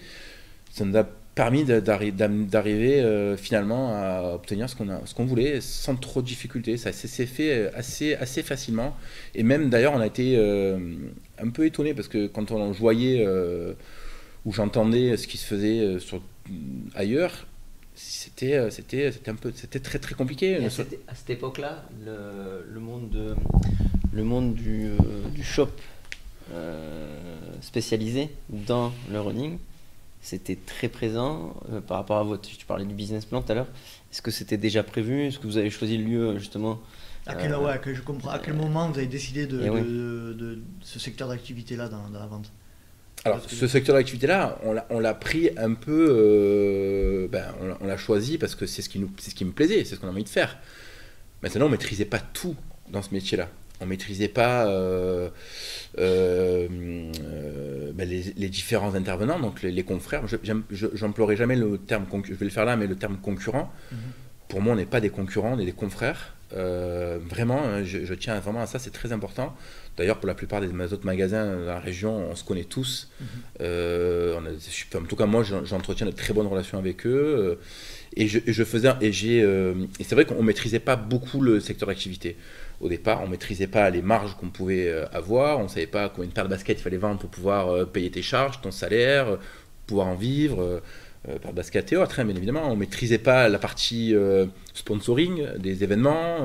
Speaker 1: ça nous a permis d'arriver finalement à obtenir ce qu'on voulait sans trop de difficultés. Ça s'est fait assez facilement. Et même d'ailleurs, on a été un peu étonnés parce que quand on voyait ou j'entendais ce qui se faisait ailleurs, c'était très très compliqué.
Speaker 3: Et à cette époque-là, le monde du shop spécialisé dans le running, c'était très présent par rapport à tu parlais du business plan tout à l'heure. Est-ce que c'était déjà prévu? Est-ce que vous avez choisi le lieu justement?
Speaker 2: Que je comprends. À quel moment vous avez décidé de ce secteur d'activité-là dans la vente?
Speaker 1: Alors, ce secteur d'activité-là, on l'a pris un peu, on l'a choisi parce que c'est ce qui me plaisait, c'est ce qu'on a envie de faire. Maintenant, on ne maîtrisait pas tout dans ce métier-là. On ne maîtrisait pas les différents intervenants, donc les confrères. J'emploierai jamais le terme, je vais le faire là, mais le terme concurrent. Pour moi, on n'est pas des concurrents, on est des confrères. Vraiment, je tiens vraiment à ça, c'est très important. D'ailleurs, pour la plupart des autres magasins dans la région, on se connaît tous. En tout cas, moi, j'entretiens de très bonnes relations avec eux. Et c'est vrai qu'on ne maîtrisait pas beaucoup le secteur d'activité. Au départ, on ne maîtrisait pas les marges qu'on pouvait avoir. On ne savait pas combien de paires de baskets il fallait vendre pour pouvoir payer tes charges, ton salaire, pouvoir en vivre. Par basket et autres, hein, bien évidemment. On ne maîtrisait pas la partie sponsoring des événements.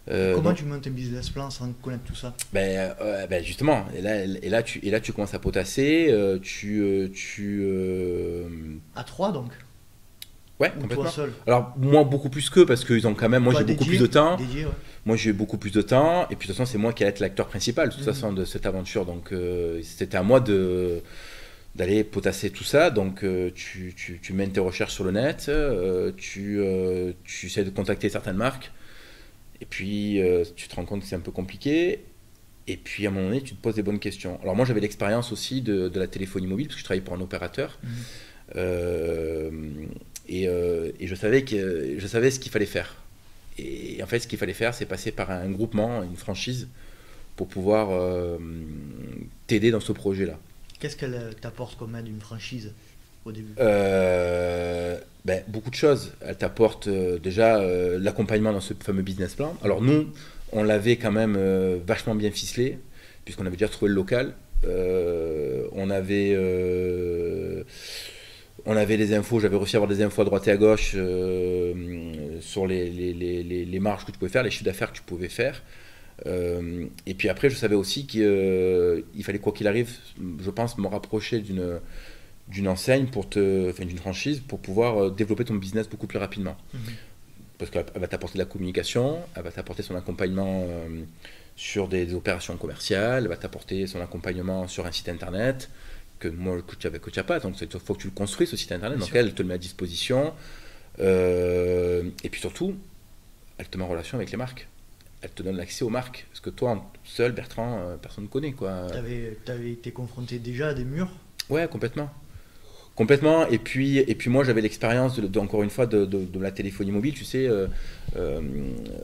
Speaker 2: Comment tu montes un business plan sans connaître tout ça?
Speaker 1: Justement, et là tu commences à potasser.
Speaker 2: À 3 donc?
Speaker 1: Ouais,
Speaker 2: ou
Speaker 1: complètement.
Speaker 2: toi seul?
Speaker 1: Alors, moi, beaucoup plus qu'eux, parce qu'ils ont quand même. Moi, j'ai beaucoup plus de temps.
Speaker 2: Dédié, ouais.
Speaker 1: Moi, j'ai eu beaucoup plus de temps. Et puis, de toute façon, c'est moi qui allais être l'acteur principal, de toute façon, de cette aventure. Donc, c'était à moi d'aller potasser tout ça. Donc tu mènes tes recherches sur le net, tu essaies de contacter certaines marques, et puis tu te rends compte que c'est un peu compliqué, et puis à un moment donné tu te poses des bonnes questions. Alors moi j'avais l'expérience aussi de la téléphonie mobile, parce que je travaillais pour un opérateur, et je savais ce qu'il fallait faire. Et en fait ce qu'il fallait faire, c'est passer par un groupement, une franchise, pour pouvoir t'aider dans ce projet-là.
Speaker 2: Qu'est-ce qu'elle t'apporte comme aide, une franchise, au début?
Speaker 1: Beaucoup de choses. Elle t'apporte déjà l'accompagnement dans ce fameux business plan. Alors nous, on l'avait quand même vachement bien ficelé, puisqu'on avait déjà trouvé le local. On avait des infos, j'avais réussi à avoir des infos à droite et à gauche sur les marges que tu pouvais faire, les chiffres d'affaires que tu pouvais faire. Et puis après, je savais aussi qu'il fallait, quoi qu'il arrive, je pense, me rapprocher d'une enseigne, d'une franchise, pour pouvoir développer ton business beaucoup plus rapidement. Parce qu'elle va t'apporter de la communication, elle va t'apporter son accompagnement sur des opérations commerciales, elle va t'apporter son accompagnement sur un site internet que tu n'as pas, donc il faut que tu le construis ce site internet, donc elle te le met à disposition. Et puis surtout, elle te met en relation avec les marques. Elle te donne l'accès aux marques. Parce que toi, seul, Bertrand, personne ne connaît, quoi.
Speaker 2: T'avais été confronté déjà à des murs?
Speaker 1: Ouais, complètement. Complètement. Et puis moi, j'avais l'expérience, encore une fois, de la téléphonie mobile. Tu sais,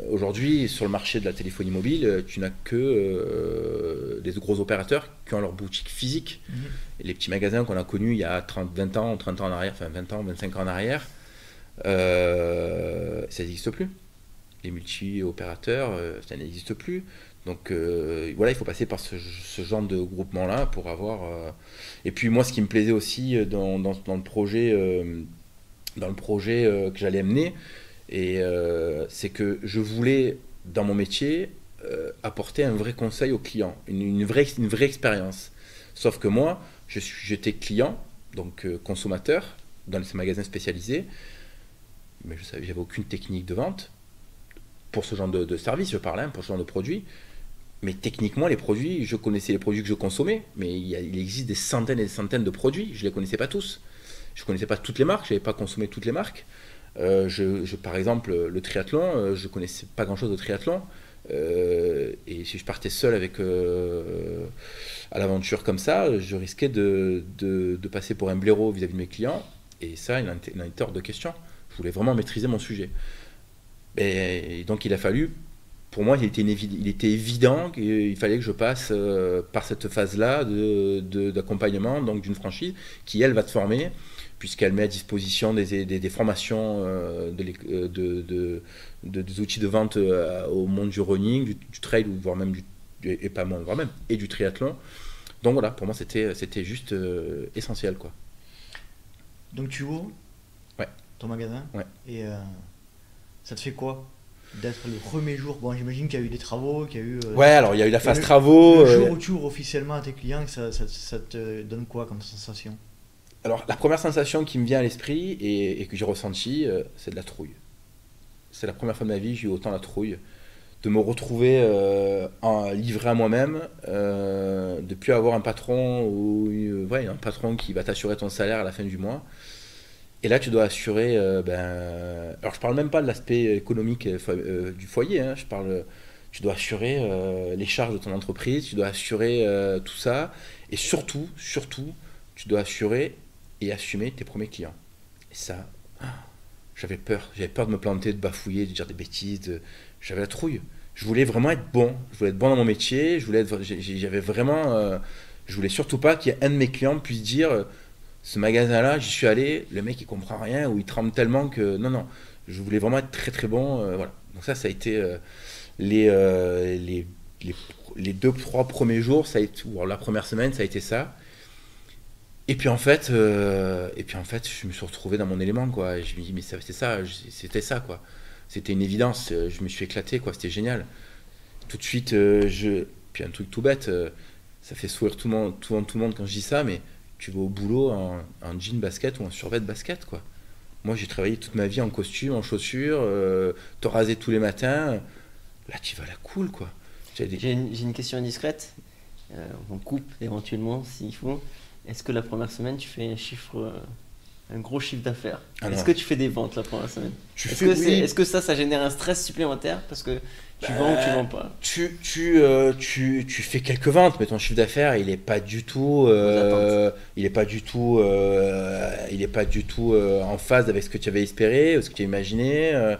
Speaker 1: aujourd'hui, sur le marché de la téléphonie mobile, tu n'as que des gros opérateurs qui ont leur boutique physique. Et les petits magasins qu'on a connus il y a 20 ans, 30 ans en arrière, enfin 20 ans, 25 ans en arrière, ça n'existe plus. Les multi-opérateurs, ça n'existe plus. Donc voilà, il faut passer par ce genre de groupement-là pour avoir... Et puis moi, ce qui me plaisait aussi dans le projet, que j'allais mener, c'est que je voulais, dans mon métier, apporter un vrai conseil aux clients, une vraie expérience. Sauf que moi, j'étais client, donc consommateur, dans ces magasins spécialisés, mais j'avais aucune technique de vente. Pour ce genre de service, je parle, pour ce genre de produit. Mais techniquement, les produits, je connaissais les produits que je consommais, mais il existe des centaines et des centaines de produits, je ne les connaissais pas tous. Je ne connaissais pas toutes les marques, je n'avais pas consommé toutes les marques. Par exemple, le triathlon, je ne connaissais pas grand-chose de triathlon. Et si je partais seul à l'aventure comme ça, je risquais de passer pour un blaireau vis-à-vis de mes clients. Et ça, il en était hors de question. Je voulais vraiment maîtriser mon sujet. Et donc il a fallu, pour moi il était évident qu'il fallait que je passe par cette phase-là d'accompagnement donc d'une franchise qui elle va te former, puisqu'elle met à disposition des formations, des outils de vente au monde du running, du trail, voire même et du triathlon. Donc voilà, pour moi c'était juste essentiel, quoi.
Speaker 2: Donc tu ouvres ton magasin, et ça te fait quoi d'être le premier jour? Bon, j'imagine qu'il y a eu des travaux, qu'il y a eu...
Speaker 1: alors il y a eu la phase travaux.
Speaker 2: Le jour où tu ouvres officiellement à tes clients, ça te donne quoi comme sensation?
Speaker 1: Alors la première sensation qui me vient à l'esprit et que j'ai ressentie, c'est de la trouille. C'est la première fois de ma vie que j'ai eu autant la trouille. De me retrouver livré à moi-même, de ne plus avoir un patron un patron qui va t'assurer ton salaire à la fin du mois. Et là, tu dois assurer... alors, je parle même pas de l'aspect économique du foyer. Tu dois assurer les charges de ton entreprise, tu dois assurer tout ça. Et surtout, tu dois assurer et assumer tes premiers clients. Et ça, j'avais peur. J'avais peur de me planter, de bafouiller, de dire des bêtises. J'avais la trouille. Je voulais vraiment être bon. Je voulais être bon dans mon métier. Je voulais surtout pas qu'il y ait un de mes clients puisse dire... Ce magasin-là, j'y suis allé, le mec il comprend rien ou il tremble tellement que non, je voulais vraiment être très très bon, voilà. Donc ça a été les 2-3 premiers jours, ça a été, ou la première semaine, ça a été ça. Et puis en fait, je me suis retrouvé dans mon élément, quoi. Et je me dis mais c'était ça, quoi. C'était une évidence. Je me suis éclaté, quoi. C'était génial. Tout de suite, puis un truc tout bête, ça fait sourire tout le monde quand je dis ça, mais tu vas au boulot en jean basket ou en survêt de basket, quoi. Moi, j'ai travaillé toute ma vie en costume, en chaussures, te raser tous les matins. Là, tu vas à la cool, quoi.
Speaker 3: J'ai une question indiscrète. On coupe éventuellement s'il faut. Est-ce que la première semaine, tu fais un gros chiffre d'affaires? Est-ce que tu fais des ventes la première semaine? Est-ce que ça génère un stress supplémentaire parce que tu vends ou tu vends pas?
Speaker 1: Tu fais quelques ventes, mais ton chiffre d'affaires, il est pas du tout en phase avec ce que tu avais espéré, ce que tu as imaginé.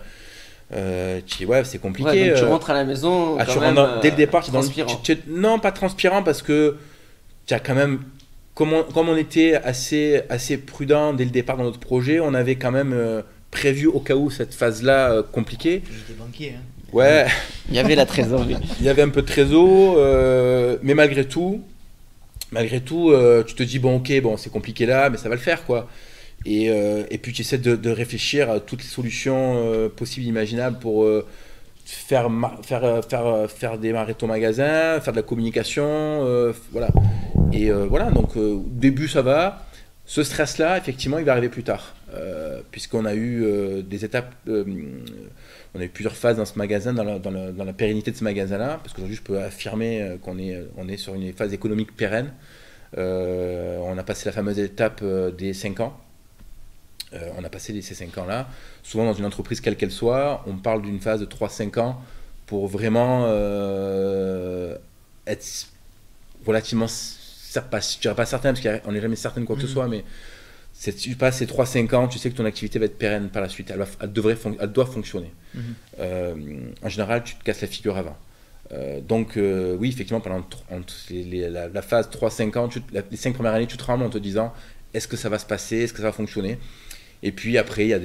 Speaker 1: C'est compliqué.
Speaker 3: Donc tu rentres à la maison
Speaker 1: dès le départ,
Speaker 3: transpirant.
Speaker 1: Non, pas transpirant, parce que tu as quand même, comme on était assez prudent dès le départ dans notre projet, on avait quand même prévu au cas où cette phase-là compliquée.
Speaker 2: J'étais banquier, hein.
Speaker 1: Ouais.
Speaker 3: Il y avait la trésorerie.
Speaker 1: Il y avait un peu de trésor, mais malgré tout, tu te dis bon, c'est compliqué là, mais ça va le faire, quoi. Et puis tu essaies de réfléchir à toutes les solutions possibles, imaginables pour faire démarrer ton magasin, faire de la communication, voilà. Et voilà, donc au début ça va. Ce stress-là, effectivement, il va arriver plus tard, puisqu'on a eu des étapes, on a eu plusieurs phases dans ce magasin, dans la pérennité de ce magasin-là, parce qu'aujourd'hui, je peux affirmer qu'on est sur une phase économique pérenne. On a passé la fameuse étape des 5 ans. On a passé ces 5 ans-là. Souvent, dans une entreprise, quelle qu'elle soit, on parle d'une phase de 3-5 ans pour vraiment être relativement, je ne dirais pas certain, parce qu'on n'est jamais certain de quoi que ce soit, mais tu passes ces 3-5 ans, tu sais que ton activité va être pérenne par la suite, elle doit fonctionner. En général, tu te casses la figure avant. Donc oui, effectivement, pendant la phase 3-5 ans, les 5 premières années, tu te trembles en te disant, est-ce que ça va se passer, est-ce que ça va fonctionner? Et puis après, il y a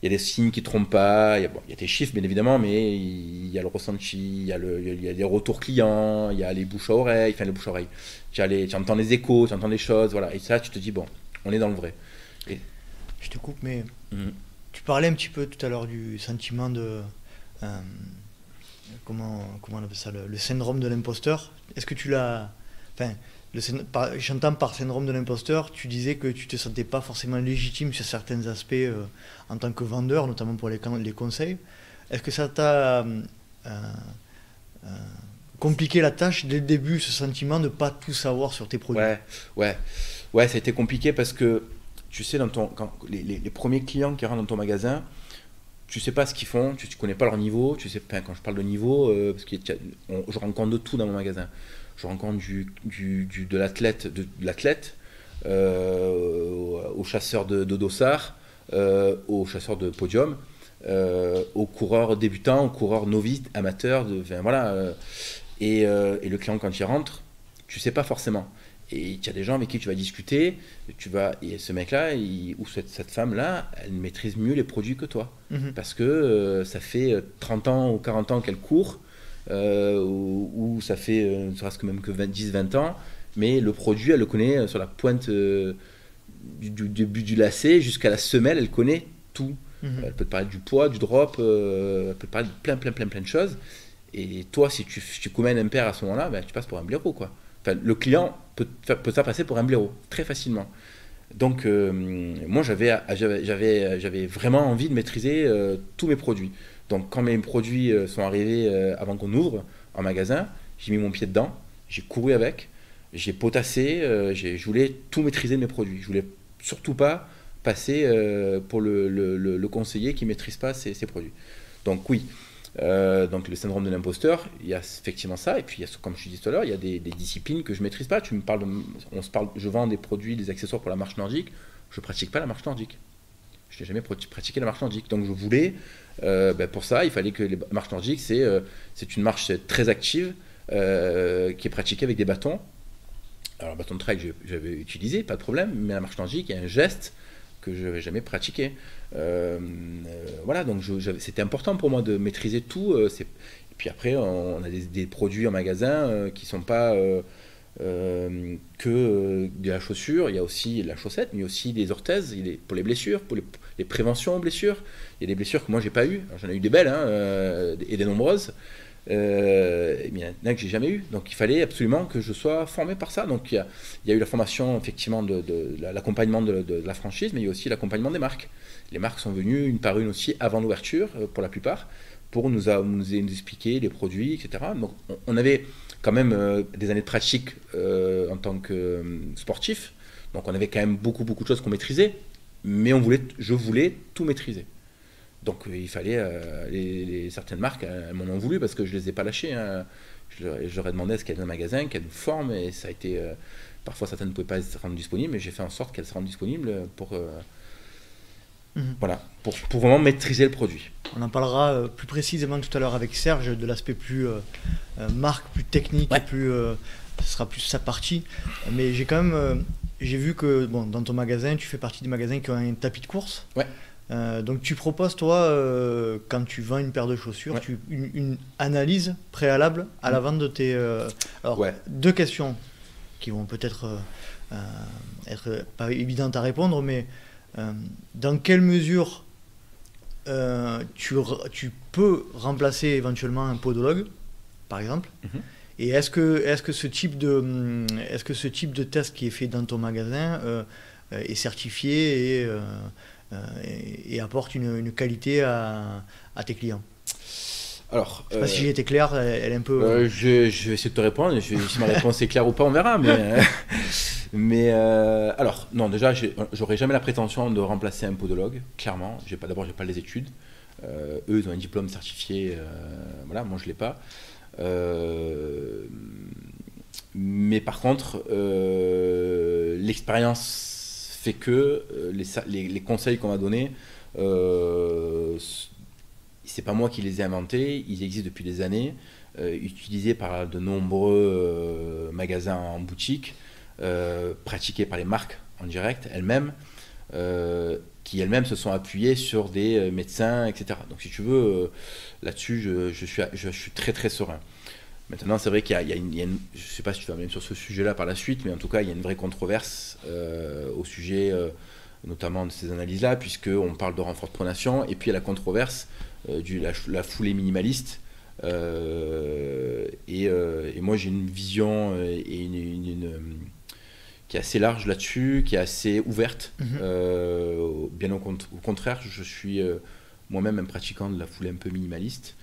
Speaker 1: des signes qui ne trompent pas, il y a tes chiffres bien évidemment, mais il y a le ressenti, il y a les retours clients, il y a les bouches à oreille, tu entends les échos, tu entends les choses, voilà. Et ça, tu te dis, bon, on est dans le vrai.
Speaker 2: Je te coupe, mais tu parlais un petit peu tout à l'heure du sentiment de... comment on appelle ça, le syndrome de l'imposteur. Est-ce que tu l'as... Enfin, j'entends par syndrome de l'imposteur, tu disais que tu ne te sentais pas forcément légitime sur certains aspects en tant que vendeur, notamment pour les conseils. Est-ce que ça t'a compliqué la tâche dès le début, ce sentiment de ne pas tout savoir sur tes produits?
Speaker 1: Ouais, ça a été compliqué parce que, tu sais, quand les premiers clients qui rentrent dans ton magasin, tu sais pas ce qu'ils font, tu connais pas leur niveau, tu sais, quand je parle de niveau, parce que je rencontre de tout dans mon magasin. Je rencontre de l'athlète, au chasseur de dossard, au chasseur de podium, aux coureurs débutants, aux coureurs novices, amateurs, voilà. Et le client, quand il rentre, tu sais pas forcément. Et il y a des gens avec qui tu vas discuter, et ce mec-là, ou cette femme-là, elle maîtrise mieux les produits que toi. Parce que ça fait 30 ans ou 40 ans qu'elle court, ou ça fait ne serait-ce que même que 10-20 ans, mais le produit, elle le connaît sur la pointe du début du lacet jusqu'à la semelle, elle connaît tout. Elle peut te parler du poids, du drop, elle peut te parler de plein de choses. Et toi, si tu commets un impair à ce moment-là, ben, tu passes pour un blaireau, quoi. Enfin, le client peut ça passer pour un blaireau, très facilement. Donc, moi, j'avais vraiment envie de maîtriser tous mes produits. Donc, quand mes produits sont arrivés avant qu'on ouvre en magasin, j'ai mis mon pied dedans, j'ai couru avec, j'ai potassé, je voulais tout maîtriser de mes produits. Je voulais surtout pas passer pour le conseiller qui ne maîtrise pas ses produits. Donc, oui. Donc le syndrome de l'imposteur, il y a effectivement ça, et puis il y a, comme je te disais tout à l'heure, il y a des disciplines que je ne maîtrise pas. Je vends des produits, des accessoires pour la marche nordique, je ne pratique pas la marche nordique. Je n'ai jamais pratiqué la marche nordique, donc je voulais, pour ça, il fallait que les marches nordiques, c'est une marche très active, qui est pratiquée avec des bâtons. Alors le bâton de trail, j'avais utilisé, pas de problème, mais la marche nordique, il y a un geste que je n'avais jamais pratiqué. Voilà, donc c'était important pour moi de maîtriser tout. Et puis après, on a des produits en magasin qui ne sont pas que de la chaussure. Il y a aussi de la chaussette, mais il y a aussi des orthèses pour les blessures, pour les préventions aux blessures. Il y a des blessures que moi, j'ai pas eues. J'en ai eu des belles et des nombreuses. Mais il y en a que j'ai jamais eu, donc il fallait absolument que je sois formé par ça. Donc il y a eu la formation effectivement de l'accompagnement de la franchise, mais il y a aussi l'accompagnement des marques. Les marques sont venues une par une aussi avant l'ouverture pour la plupart, pour nous expliquer les produits, etc. Donc on avait quand même des années de pratique en tant que sportif, donc on avait quand même beaucoup de choses qu'on maîtrisait, mais je voulais tout maîtriser. Donc il fallait, certaines marques, elles m'en ont voulu parce que je ne les ai pas lâchées. Hein. Je leur ai demandé à ce qu'elles aient un magasin, qu'elles nous forment, et ça a été... parfois certaines ne pouvaient pas se rendre disponibles, mais j'ai fait en sorte qu'elles se rendent disponibles pour vraiment maîtriser le produit.
Speaker 2: On en parlera plus précisément tout à l'heure avec Serge de l'aspect plus marque, plus technique, et plus, ce sera plus sa partie. Mais j'ai vu que dans ton magasin, tu fais partie des magasins qui ont un tapis de course.
Speaker 1: Ouais.
Speaker 2: Donc tu proposes, toi, quand tu vends une paire de chaussures, une analyse préalable à la vente de tes... deux questions qui vont peut-être être pas évidentes à répondre, mais dans quelle mesure tu peux remplacer éventuellement un podologue, par exemple, Et est-ce que ce type de test qui est fait dans ton magasin est certifié et apporte une qualité à tes clients?
Speaker 1: Alors,
Speaker 2: je ne sais pas si j'ai été clair, elle est un peu...
Speaker 1: je vais essayer de te répondre. Si ma réponse est claire ou pas, on verra. Alors, non, déjà, j'aurais jamais la prétention de remplacer un podologue, clairement. D'abord, j'ai pas les études. Eux, ils ont un diplôme certifié. Voilà, moi, je l'ai pas. Mais par contre, l'expérience fait que les conseils qu'on m'a donnés, c'est pas moi qui les ai inventés, ils existent depuis des années, utilisés par de nombreux magasins en boutique, pratiqués par les marques en direct elles-mêmes, qui elles-mêmes se sont appuyées sur des médecins, etc. Donc si tu veux, là-dessus, je suis très très serein. Maintenant, c'est vrai qu'il y a une, je ne sais pas si tu vas même sur ce sujet-là par la suite, mais en tout cas, il y a une vraie controverse au sujet notamment de ces analyses-là, puisqu'on parle de renfort de pronation, et puis il y a la controverse la foulée minimaliste. Et moi, j'ai une vision qui est assez large là-dessus, qui est assez ouverte. Bien au contraire, je suis moi-même un pratiquant de la foulée un peu minimaliste.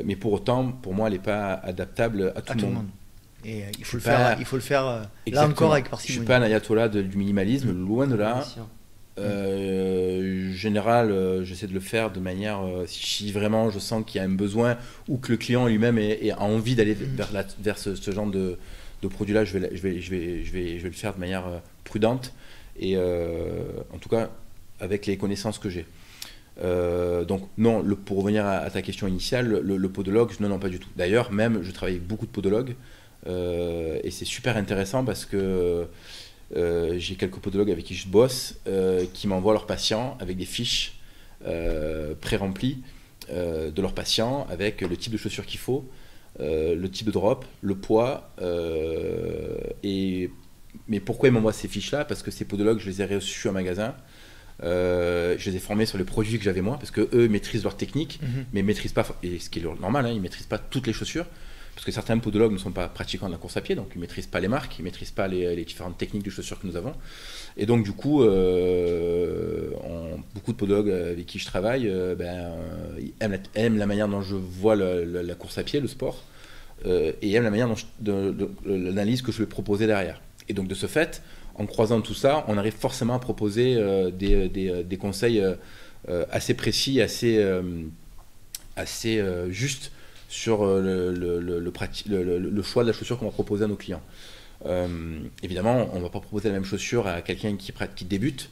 Speaker 1: Mais pour autant, pour moi, elle n'est pas adaptable à tout le monde.
Speaker 2: Et il faut le faire là encore avec parcimonie.
Speaker 1: Je ne suis pas un ayatollah du minimalisme, loin de là. Général, j'essaie de le faire de manière, si vraiment je sens qu'il y a un besoin ou que le client lui-même a envie d'aller vers ce genre de produit-là, je vais le faire de manière prudente et en tout cas avec les connaissances que j'ai. Donc non, pour revenir à ta question initiale, le podologue, non, pas du tout. D'ailleurs, même, je travaille avec beaucoup de podologues et c'est super intéressant parce que j'ai quelques podologues avec qui je bosse qui m'envoient leurs patients avec des fiches pré-remplies de leurs patients avec le type de chaussures qu'il faut, le type de drop, le poids. Mais pourquoi ils m'envoient ces fiches-là? Parce que ces podologues, je les ai reçus en magasin. Je les ai formés sur les produits que j'avais moi, parce qu'eux maîtrisent leur technique, mais maîtrisent pas, et ce qui est normal, ils maîtrisent pas toutes les chaussures, parce que certains podologues ne sont pas pratiquants de la course à pied, donc ils maîtrisent pas les marques, ils maîtrisent pas les différentes techniques de chaussures que nous avons. Et donc du coup, beaucoup de podologues avec qui je travaille aiment la manière dont je vois la course à pied, le sport, et aiment la manière de l'analyse que je vais proposer derrière. Et donc de ce fait, en croisant tout ça, on arrive forcément à proposer des conseils assez précis, assez justes sur le choix de la chaussure qu'on va proposer à nos clients. Évidemment, on ne va pas proposer la même chaussure à quelqu'un qui débute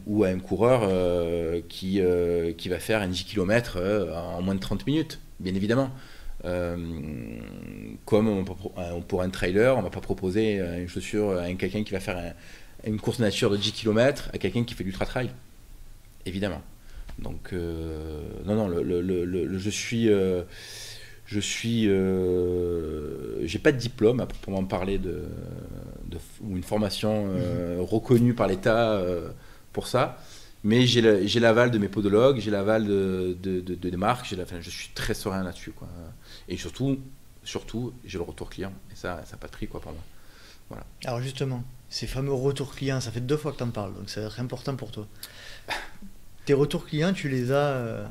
Speaker 1: ou à un coureur qui va faire un 10 km en moins de 30 minutes, bien évidemment. Comme pour un trailer, on ne va pas proposer une chaussure à quelqu'un qui va faire une course nature de 10 km à quelqu'un qui fait du ultra-trail, évidemment. Donc, non, j'ai pas de diplôme pour m'en parler ou une formation reconnue par l'État pour ça. Mais j'ai l'aval de mes podologues, j'ai l'aval de marques, je suis très serein là-dessus, quoi. Et surtout, j'ai le retour client. Et ça n'a pas de prix, quoi, pour moi. Voilà.
Speaker 2: Alors justement, ces fameux retours clients, ça fait 2 fois que tu en parles, donc ça va être important pour toi. Tes retours clients, tu les as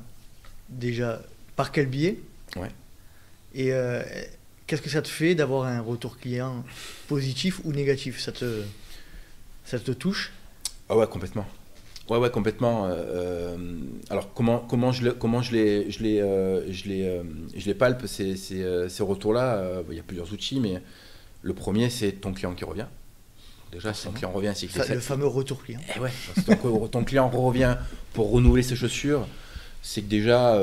Speaker 2: déjà par quel biais?
Speaker 1: Ouais.
Speaker 2: Et qu'est-ce que ça te fait d'avoir un retour client positif ou négatif? Ça te touche?
Speaker 1: Ah ouais, complètement. Ouais, complètement. Alors comment je les palpe ces retours-là? Il y a plusieurs outils, mais le premier, c'est ton client qui revient. Déjà, si ton client revient, c'est que
Speaker 2: le fameux retour client.
Speaker 1: Et ouais, si ton client revient pour renouveler ses chaussures, c'est que déjà,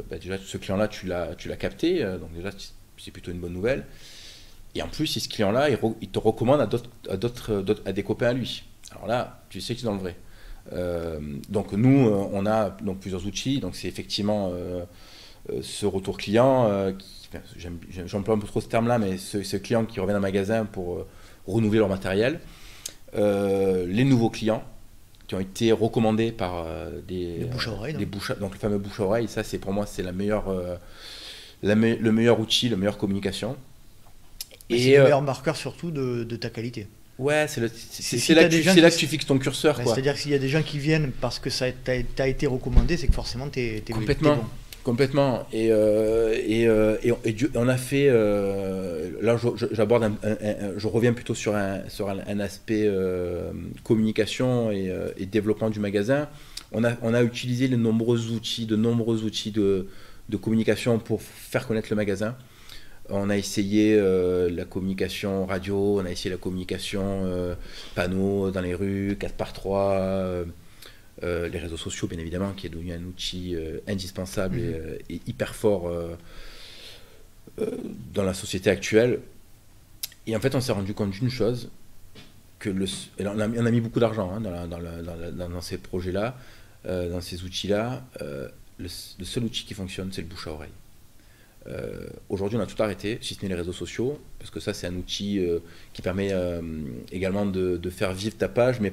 Speaker 1: déjà ce client-là, tu l'as capté, donc déjà, c'est plutôt une bonne nouvelle. Et en plus, si ce client-là, il te recommande à des copains à lui. Alors là, tu sais que c'est dans le vrai. Donc nous, on a donc plusieurs outils. Donc c'est effectivement ce retour client, j'emploie un peu trop ce terme-là, mais ce client qui revient dans le magasin pour renouveler leur matériel. Les nouveaux clients qui ont été recommandés par des
Speaker 2: bouche à oreille.
Speaker 1: Donc le fameux bouche à oreille, ça pour moi c'est la meilleure le meilleur outil, la meilleure communication.
Speaker 2: Et c'est le meilleur marqueur surtout de ta qualité.
Speaker 1: Ouais, c'est là que tu fixes ton curseur.
Speaker 2: Ouais, c'est-à-dire que s'il y a des gens qui viennent parce que ça t'a été recommandé, c'est que forcément t'es bon.
Speaker 1: Complètement. Et on a fait. Là, je reviens plutôt sur un aspect communication et développement du magasin. On a utilisé de nombreux outils de communication pour faire connaître le magasin. On a essayé la communication radio, on a essayé la communication panneaux dans les rues, 4x3. Les réseaux sociaux, bien évidemment, qui est devenu un outil indispensable et hyper fort dans la société actuelle. Et en fait, on s'est rendu compte d'une chose, on a mis beaucoup d'argent dans ces projets-là, dans ces outils-là. Le seul outil qui fonctionne, c'est le bouche à oreille. Aujourd'hui, on a tout arrêté, si ce n'est les réseaux sociaux, parce que ça, c'est un outil qui permet également de faire vivre ta page, mais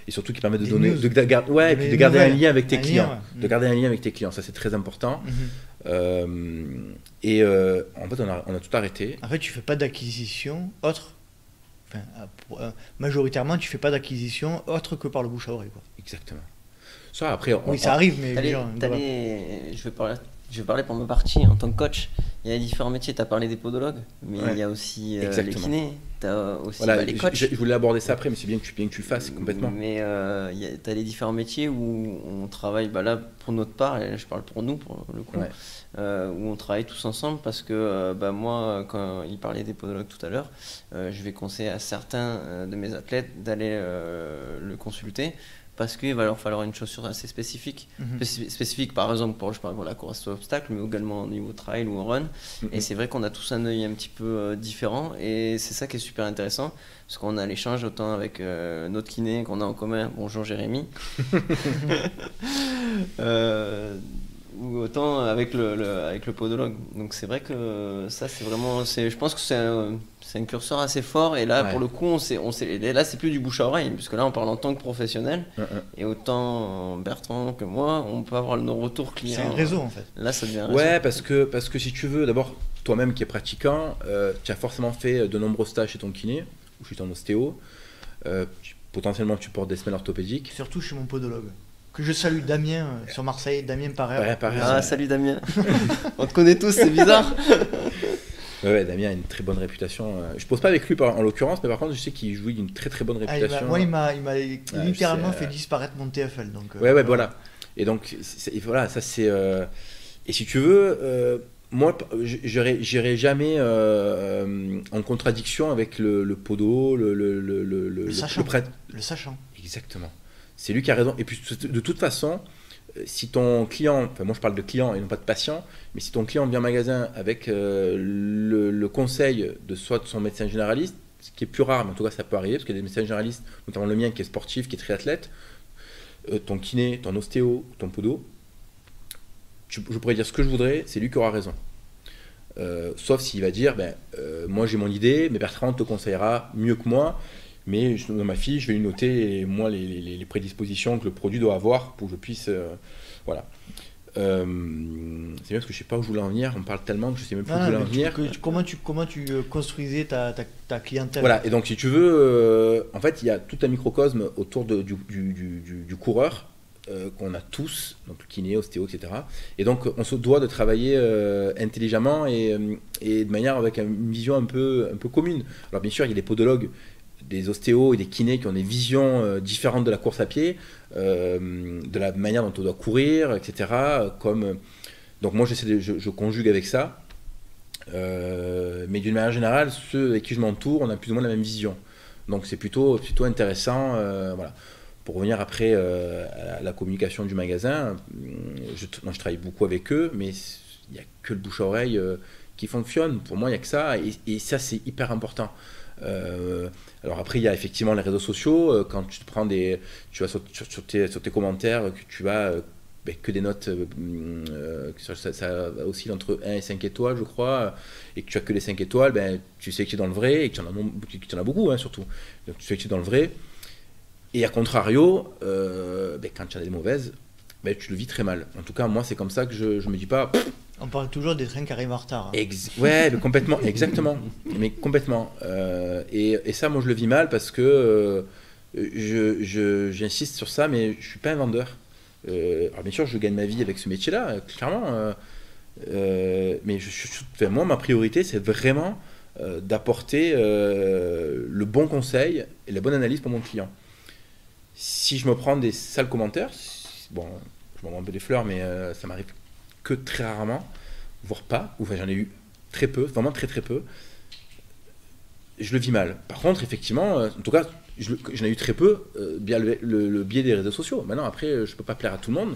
Speaker 1: et surtout qui permet de garder un lien avec tes clients. De garder un lien avec tes clients, ça c'est très important. En fait, on a tout arrêté.
Speaker 2: En fait, tu fais pas d'acquisition autre. Majoritairement, tu fais pas d'acquisition autre que par le bouche à oreille, quoi.
Speaker 1: Exactement. Ça, après,
Speaker 2: ça arrive, mais
Speaker 3: je vais parler pour ma partie en tant que coach. Il y a différents métiers. Tu as parlé des podologues, mais il y a aussi les kinés. Tu as aussi les coachs.
Speaker 1: Je voulais aborder ça après, mais c'est bien que tu le fasses complètement.
Speaker 3: Mais tu as les différents métiers où on travaille, là pour notre part, et je parle pour nous pour le coup, où on travaille tous ensemble parce que moi, quand il parlait des podologues tout à l'heure, je vais conseiller à certains de mes athlètes d'aller le consulter. Parce qu'il va leur falloir une chaussure assez spécifique. Spécifique par exemple pour la course à obstacles, mais également au niveau trail ou run. Et c'est vrai qu'on a tous un œil un petit peu différent. Et c'est ça qui est super intéressant. Parce qu'on a l'échange autant avec notre kiné qu'on a en commun. Bonjour Jérémy. Ou autant avec le podologue. Donc c'est vrai que ça c'est vraiment... Je pense que c'est un curseur assez fort et là pour le coup là c'est plus du bouche à oreille puisque là on parle en tant que professionnel et autant Bertrand que moi on peut avoir nos retours clients.
Speaker 2: C'est un réseau en fait.
Speaker 3: Là ça devient un
Speaker 1: réseau. Parce que si tu veux d'abord toi-même qui es pratiquant, tu as forcément fait de nombreux stages chez ton kiné ou chez ton ostéo, potentiellement tu portes des semelles orthopédiques.
Speaker 2: Surtout chez mon podologue. Que je salue Damien sur Marseille, Damien Paré.
Speaker 3: Salut Damien. On te connaît tous, c'est bizarre.
Speaker 1: Ouais, Damien a une très bonne réputation. Je pose pas avec lui en l'occurrence, mais par contre je sais qu'il jouit d'une très très bonne réputation.
Speaker 2: Moi il m'a littéralement fait disparaître mon TFL. Donc,
Speaker 1: voilà. Et donc voilà, ça c'est. Et si tu veux, moi j'irai jamais en contradiction avec le podo, le
Speaker 2: sachant.
Speaker 1: Le sachant. Exactement. C'est lui qui a raison. Et puis de toute façon, si ton client, enfin moi je parle de client et non pas de patient, mais si ton client vient au magasin avec le conseil de soit de son médecin généraliste, ce qui est plus rare, mais en tout cas ça peut arriver, parce qu'il y a des médecins généralistes, notamment le mien qui est sportif, qui est triathlète, ton kiné, ton ostéo, ton podo, je pourrais dire ce que je voudrais, c'est lui qui aura raison. Sauf s'il va dire, moi j'ai mon idée, mais Bertrand te conseillera mieux que moi. Mais dans ma fiche, je vais lui noter moi les prédispositions que le produit doit avoir pour que je puisse. Voilà. C'est bien parce que je ne sais pas où je voulais en venir. On parle tellement que je ne sais même plus où je voulais en venir.
Speaker 2: Comment tu construisais ta clientèle?
Speaker 1: Voilà. Et donc, si tu veux, en fait, il y a tout un microcosme autour du coureur qu'on a tous, donc le kiné, ostéo, etc. Et donc, on se doit de travailler intelligemment et de manière avec une vision un peu commune. Alors, bien sûr, il y a des podologues, des ostéos et des kinés qui ont des visions différentes de la course à pied, de la manière dont on doit courir, etc. Donc moi je conjugue avec ça, mais d'une manière générale, ceux avec qui je m'entoure, on a plus ou moins la même vision. Donc c'est plutôt intéressant. Voilà. Pour revenir après à la communication du magasin, je travaille beaucoup avec eux, mais il n'y a que le bouche à oreille qui fonctionne. Pour moi, il n'y a que ça, et ça c'est hyper important. Alors après il y a effectivement les réseaux sociaux, quand tu vas sur tes commentaires, que tu as que des notes, ça oscille entre 1 et 5 étoiles je crois, et que tu as que les 5 étoiles, tu sais que tu es dans le vrai, et que tu en as beaucoup surtout, donc tu sais que tu es dans le vrai, et à contrario, quand tu as des mauvaises, tu le vis très mal. En tout cas moi c'est comme ça que je me dis pas,
Speaker 2: On parle toujours des trains qui arrivent en retard.
Speaker 1: Ouais, mais complètement, exactement. Mais complètement. Et ça, moi, je le vis mal parce que j'insiste sur ça, mais je suis pas un vendeur. Alors bien sûr, je gagne ma vie avec ce métier-là, clairement. Mais moi, ma priorité, c'est vraiment d'apporter le bon conseil et la bonne analyse pour mon client. Si je me prends des sales commentaires, bon, je m'en rends un peu des fleurs, mais ça m'arrive que très rarement, voire pas, ou enfin j'en ai eu très peu, vraiment très très peu, je le vis mal. Par contre, effectivement, en tout cas, j'en ai eu très peu via le biais des réseaux sociaux. Maintenant, après, je peux pas plaire à tout le monde,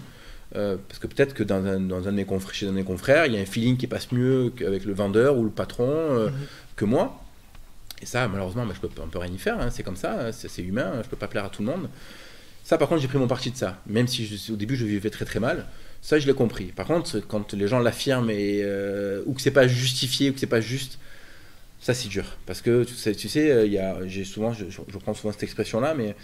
Speaker 1: parce que peut-être que chez un de mes confrères, il y a un feeling qui passe mieux avec le vendeur ou le patron que moi. Et ça, malheureusement, on peut rien y faire, hein, c'est comme ça, c'est humain, je peux pas plaire à tout le monde. Ça, par contre, j'ai pris mon parti de ça, même si au début, je vivais très très mal. Ça, je l'ai compris. Par contre, quand les gens l'affirment ou que c'est pas justifié, ou que c'est pas juste, ça, c'est dur. Parce que, tu sais, je prends souvent cette expression-là, mais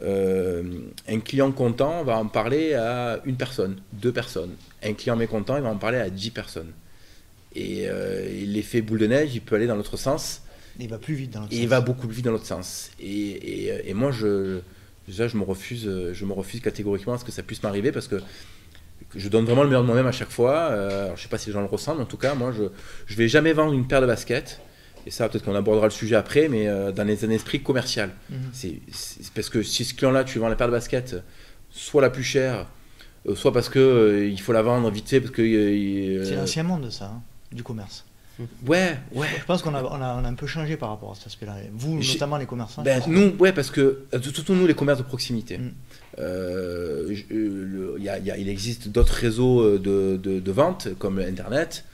Speaker 1: un client content va en parler à une personne, 2 personnes. Un client mécontent, il va en parler à 10 personnes. Et l'effet boule de neige, il peut aller dans l'autre sens.
Speaker 2: Il va plus vite dans l'autre sens.
Speaker 1: Et il va beaucoup plus vite dans l'autre sens. Et moi, déjà, je me refuse catégoriquement à ce que ça puisse m'arriver parce que je donne vraiment le meilleur de moi-même à chaque fois. Alors, je sais pas si les gens le ressentent, mais en tout cas, moi, je vais jamais vendre une paire de baskets. Et ça, peut-être qu'on abordera le sujet après, mais dans un esprit commercial. C'est parce que si ce client-là, tu vends la paire de baskets, soit la plus chère, soit parce que il faut la vendre vite fait, parce que
Speaker 2: c'est l'ancien monde, ça, hein, du commerce.
Speaker 1: Ouais.
Speaker 2: Je pense qu'on a un peu changé par rapport à cet aspect-là. Vous, notamment les commerçants.
Speaker 1: Nous, ouais, parce que surtout nous, les commerces de proximité. Il existe d'autres réseaux de vente, comme Internet,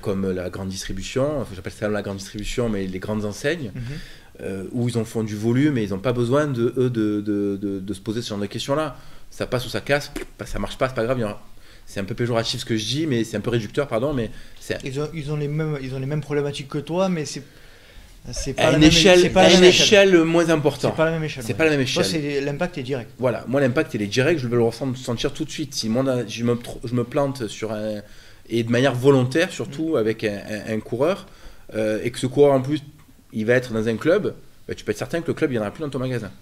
Speaker 1: comme la grande distribution. Enfin, j'appelle ça la grande distribution, mais les grandes enseignes, où ils en font du volume et ils n'ont pas besoin de se poser ce genre de questions-là. Ça passe ou ça casse, ça marche pas, c'est pas grave. C'est un peu péjoratif ce que je dis, mais c'est un peu réducteur, pardon, mais
Speaker 2: ils ont les mêmes problématiques que toi, mais c'est pas
Speaker 1: à une échelle moins importante.
Speaker 2: C'est pas la même échelle.
Speaker 1: C'est pas la même échelle.
Speaker 2: Toi, l'impact est direct.
Speaker 1: Voilà, moi l'impact il est direct, je vais le ressentir tout de suite. Si je me plante sur et de manière volontaire surtout avec un coureur, et que ce coureur en plus il va être dans un club, tu peux être certain que le club il n'y en aura plus dans ton magasin.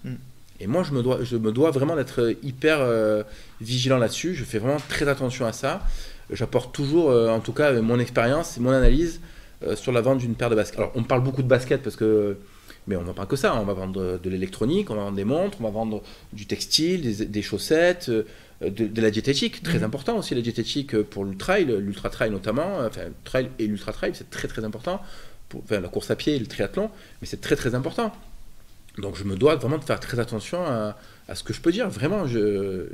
Speaker 1: Et moi, je me dois vraiment d'être hyper vigilant là-dessus. Je fais vraiment très attention à ça. J'apporte toujours, en tout cas, mon expérience et mon analyse sur la vente d'une paire de baskets. Alors, on parle beaucoup de baskets mais on ne vend pas que ça. On va vendre de l'électronique, on va vendre des montres, on va vendre du textile, des chaussettes, de la diététique. Très important aussi, la diététique pour le trail, l'ultra-trail notamment. Enfin, le trail et l'ultra-trail, c'est très très important. Enfin, la course à pied et le triathlon, mais c'est très très important. Donc je me dois vraiment de faire très attention à ce que je peux dire. Vraiment, je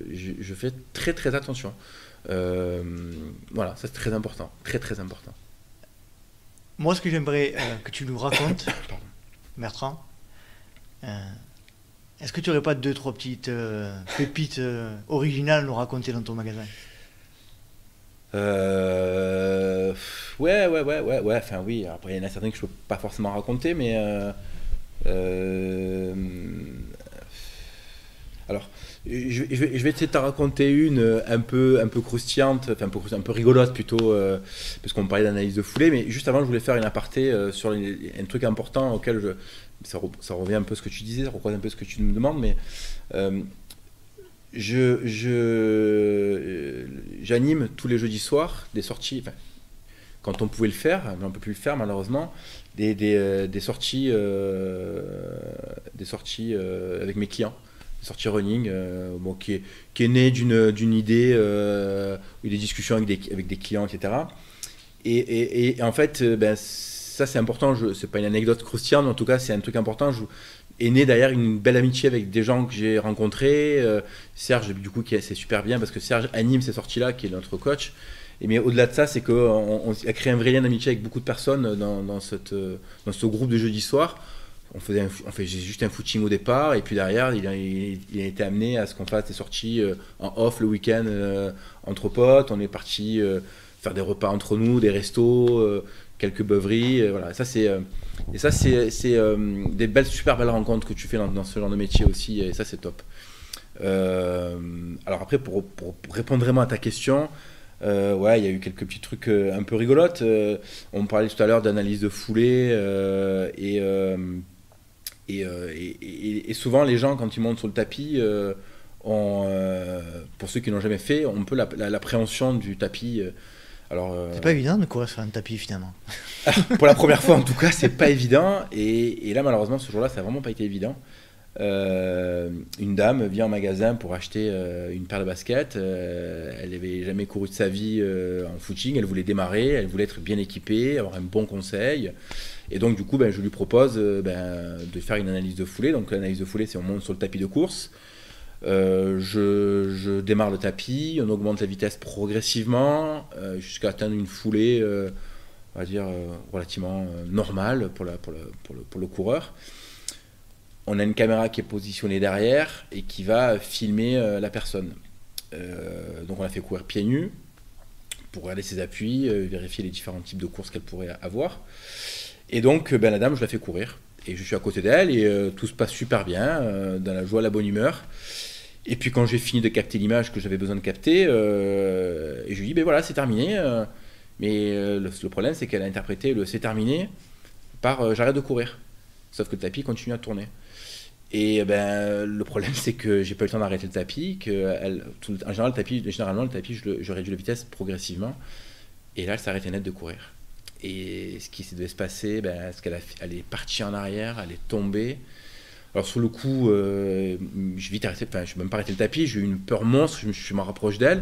Speaker 1: fais très très attention. Voilà, ça c'est très important. Très très important.
Speaker 2: Moi, ce que j'aimerais que tu nous racontes, Bertrand, est-ce que tu n'aurais pas 2-3 petites pépites originales à nous raconter dans ton magasin ?
Speaker 1: Ouais. Enfin oui, après il y en a certaines que je ne peux pas forcément raconter, mais... alors, je vais essayer de te raconter une un peu croustillante, enfin un peu rigolote plutôt, parce qu'on parlait d'analyse de foulée, mais juste avant, je voulais faire une aparté sur un truc important auquel ça revient un peu à ce que tu disais, ça recroise un peu ce que tu me demandes, mais j'anime tous les jeudis soirs des sorties, enfin, quand on pouvait le faire, mais on ne peut plus le faire malheureusement, des sorties avec mes clients, des sorties running, qui est née d'une idée, des discussions avec des clients, etc. Et en fait, ça c'est important, c'est pas une anecdote croustillante, mais en tout cas c'est un truc important. Est né derrière une belle amitié avec des gens que j'ai rencontrés. Serge, du coup, c'est super bien parce que Serge anime ces sorties-là, qui est notre coach. Mais au-delà de ça, c'est qu'on a créé un vrai lien d'amitié avec beaucoup de personnes dans ce groupe de jeudi soir. On fait juste un footing au départ, et puis derrière, il a été amené à ce qu'on fasse des sorties en off le week-end entre potes. On est parti faire des repas entre nous, des restos, quelques beuveries. Voilà. Ça, c'est des super belles rencontres que tu fais dans ce genre de métier aussi, et ça, c'est top. Alors après, pour répondre vraiment à ta question, Ouais, il y a eu quelques petits trucs un peu rigolotes. On parlait tout à l'heure d'analyse de foulée et souvent les gens quand ils montent sur le tapis, pour ceux qui n'ont jamais fait, on peut l'appréhension du tapis.
Speaker 2: C'est pas évident de courir sur un tapis finalement.
Speaker 1: Pour la première fois en tout cas, c'est pas évident. Et là malheureusement ce jour-là, ça n'a vraiment pas été évident. Une dame vient en magasin pour acheter une paire de baskets. Elle n'avait jamais couru de sa vie en footing. Elle voulait démarrer, elle voulait être bien équipée, avoir un bon conseil. Et donc du coup, je lui propose de faire une analyse de foulée. Donc l'analyse de foulée, c'est on monte sur le tapis de course. Je démarre le tapis, on augmente la vitesse progressivement jusqu'à atteindre une foulée, on va dire relativement normale pour le coureur. On a une caméra qui est positionnée derrière et qui va filmer la personne. Donc on la fait courir pieds nus pour regarder ses appuis, vérifier les différents types de courses qu'elle pourrait avoir. Et donc la dame, je la fais courir. Et je suis à côté d'elle et tout se passe super bien, dans la joie, la bonne humeur. Et puis quand j'ai fini de capter l'image que j'avais besoin de capter, et je lui dis, voilà, c'est terminé. Mais le problème, c'est qu'elle a interprété le c'est terminé par j'arrête de courir. Sauf que le tapis continue à tourner. Et le problème, c'est que j'ai pas eu le temps d'arrêter le tapis. Généralement, le tapis, je réduis la vitesse progressivement. Et là, elle s'arrêtait net de courir. Et ce qui devait se passer, c'est qu'elle est partie en arrière, elle est tombée. Alors sur le coup, j'ai vite arrêté, je n'ai même pas arrêté le tapis, j'ai eu une peur monstre, je me rapproche d'elle.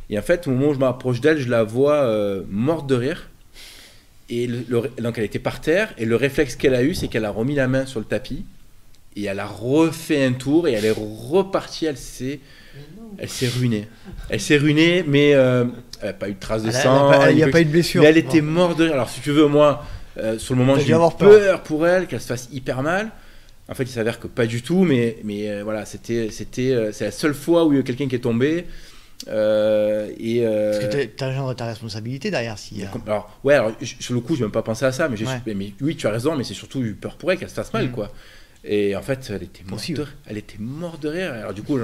Speaker 1: Et en fait, au moment où je me rapproche d'elle, je la vois morte de rire. Et donc elle était par terre, et le réflexe qu'elle a eu, c'est qu'elle a remis la main sur le tapis, et elle a refait un tour, et elle est repartie, elle s'est ruinée. Elle s'est ruinée, mais elle n'a pas eu de traces de sang.
Speaker 2: Il n'y a pas eu de blessure.
Speaker 1: Mais elle était morte de rire. Alors si tu veux, moi, sur le moment, j'ai eu peur pour elle, qu'elle se fasse hyper mal. En fait, il s'avère que pas du tout, mais voilà, c'est la seule fois où il y a quelqu'un qui est tombé.
Speaker 2: Parce que tu as ta responsabilité derrière.
Speaker 1: Alors, sur le coup, je n'ai même pas pensé à ça, mais oui, tu as raison, mais c'est surtout eu peur pour elle qu'elle se fasse mal, quoi. Et en fait, elle était morte de rire. Alors du coup,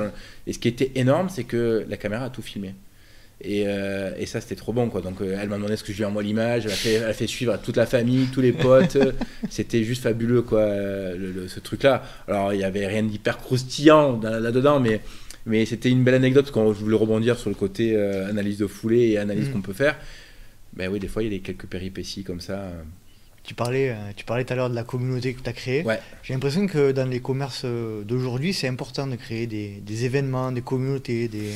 Speaker 1: et ce qui était énorme, c'est que la caméra a tout filmé. Et ça, c'était trop bon, quoi. Donc elle m'a demandé ce que je lui envoie l'image, elle a fait suivre à toute la famille, tous les potes. C'était juste fabuleux, quoi, ce truc-là. Alors il y avait rien d'hyper croustillant là-dedans, mais c'était une belle anecdote quand je voulais rebondir sur le côté analyse de foulée et analyse qu'on peut faire. Oui, des fois il y a quelques péripéties comme ça.
Speaker 2: Tu parlais tout à l'heure de la communauté que tu as créée.
Speaker 1: Ouais.
Speaker 2: J'ai l'impression que dans les commerces d'aujourd'hui, c'est important de créer des événements, des communautés, des...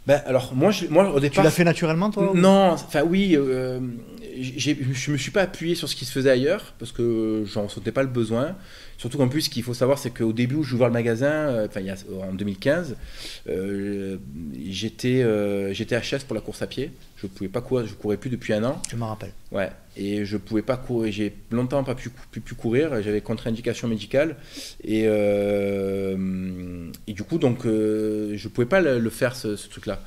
Speaker 1: Alors moi au départ...
Speaker 2: Tu l'as fait naturellement, toi?
Speaker 1: Non, enfin oui, je me suis pas appuyé sur ce qui se faisait ailleurs parce que j'en ressentais pas le besoin. Surtout qu'en plus, ce qu'il faut savoir, c'est qu'au début où j'ai ouvert le magasin, en 2015, j'étais HS pour la course à pied. Je pouvais pas courir, je courais plus depuis 1 an.
Speaker 2: Je me rappelle.
Speaker 1: Ouais, et je pouvais pas courir, j'ai longtemps pas pu courir, j'avais contre-indication médicale et du coup donc je pouvais pas le faire ce truc-là.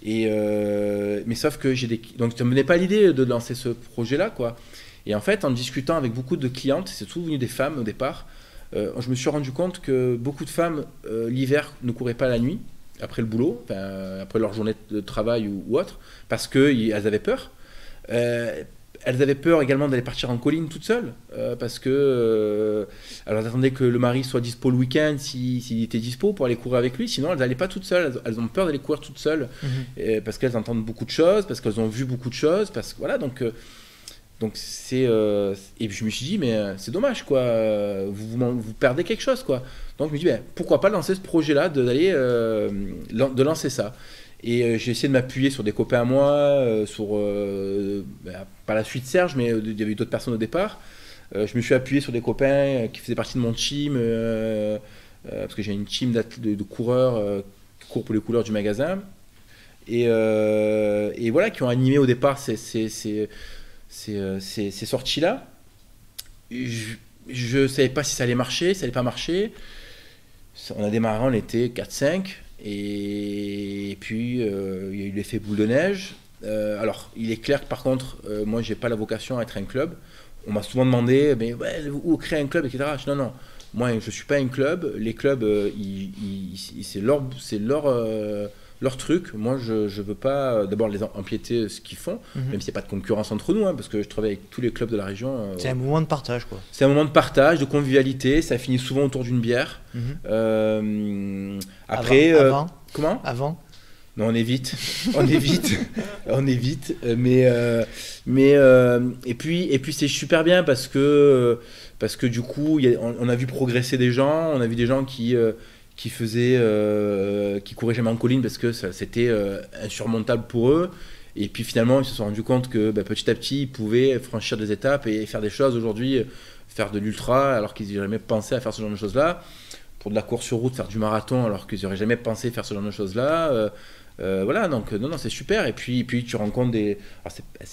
Speaker 1: Mais sauf que donc ça me venait pas l'idée de lancer ce projet-là, quoi. Et en fait, en discutant avec beaucoup de clientes, c'est tout venu des femmes au départ, je me suis rendu compte que beaucoup de femmes l'hiver ne couraient pas la nuit après le boulot, après leur journée de travail ou autre, parce qu'elles avaient peur. Elles avaient peur également d'aller partir en colline toutes seules, parce que elles attendaient que le mari soit dispo le week-end, s'il était dispo pour aller courir avec lui, sinon elles n'allaient pas toutes seules, elles ont peur d'aller courir toutes seules, parce qu'elles entendent beaucoup de choses, parce qu'elles ont vu beaucoup de choses, parce que voilà, donc c'est et puis je me suis dit mais c'est dommage, quoi, vous perdez quelque chose, quoi. Donc je me dis pourquoi pas lancer ce projet là de lancer ça. Et j'ai essayé de m'appuyer sur des copains à moi, par la suite Serge, mais il y avait d'autres personnes au départ. Je me suis appuyé sur des copains qui faisaient partie de mon team, parce que j'ai une team de coureurs qui courent pour les couleurs du magasin. Et voilà, qui ont animé au départ ces sorties-là. Je ne savais pas si ça allait marcher, ça n'allait pas marcher. On a démarré, on était 4-5. Et puis il y a eu l'effet boule de neige. Alors il est clair que par contre moi j'ai pas la vocation à être un club. On m'a souvent demandé où créer un club, etc. Je dis, non, moi je suis pas un club. Les clubs c'est leur leur truc. Moi, je veux pas d'abord les empiéter ce qu'ils font, même s'il n'y a pas de concurrence entre nous, hein, parce que je travaille avec tous les clubs de la région.
Speaker 2: C'est un moment de partage, quoi.
Speaker 1: C'est un moment de partage, de convivialité. Ça finit souvent autour d'une bière. Après,
Speaker 2: avant.
Speaker 1: Comment ?
Speaker 2: Avant.
Speaker 1: Non, on évite, on évite, on évite. Mais et puis c'est super bien parce que du coup, on a vu progresser des gens, on a vu des gens qui couraient jamais en colline parce que c'était insurmontable pour eux. Et puis finalement, ils se sont rendus compte que petit à petit, ils pouvaient franchir des étapes et faire des choses aujourd'hui, faire de l'ultra alors qu'ils n'auraient jamais pensé à faire ce genre de choses-là. Pour de la course sur route, faire du marathon alors qu'ils n'auraient jamais pensé faire ce genre de choses-là. Voilà, donc non, c'est super. Et puis tu rencontres des.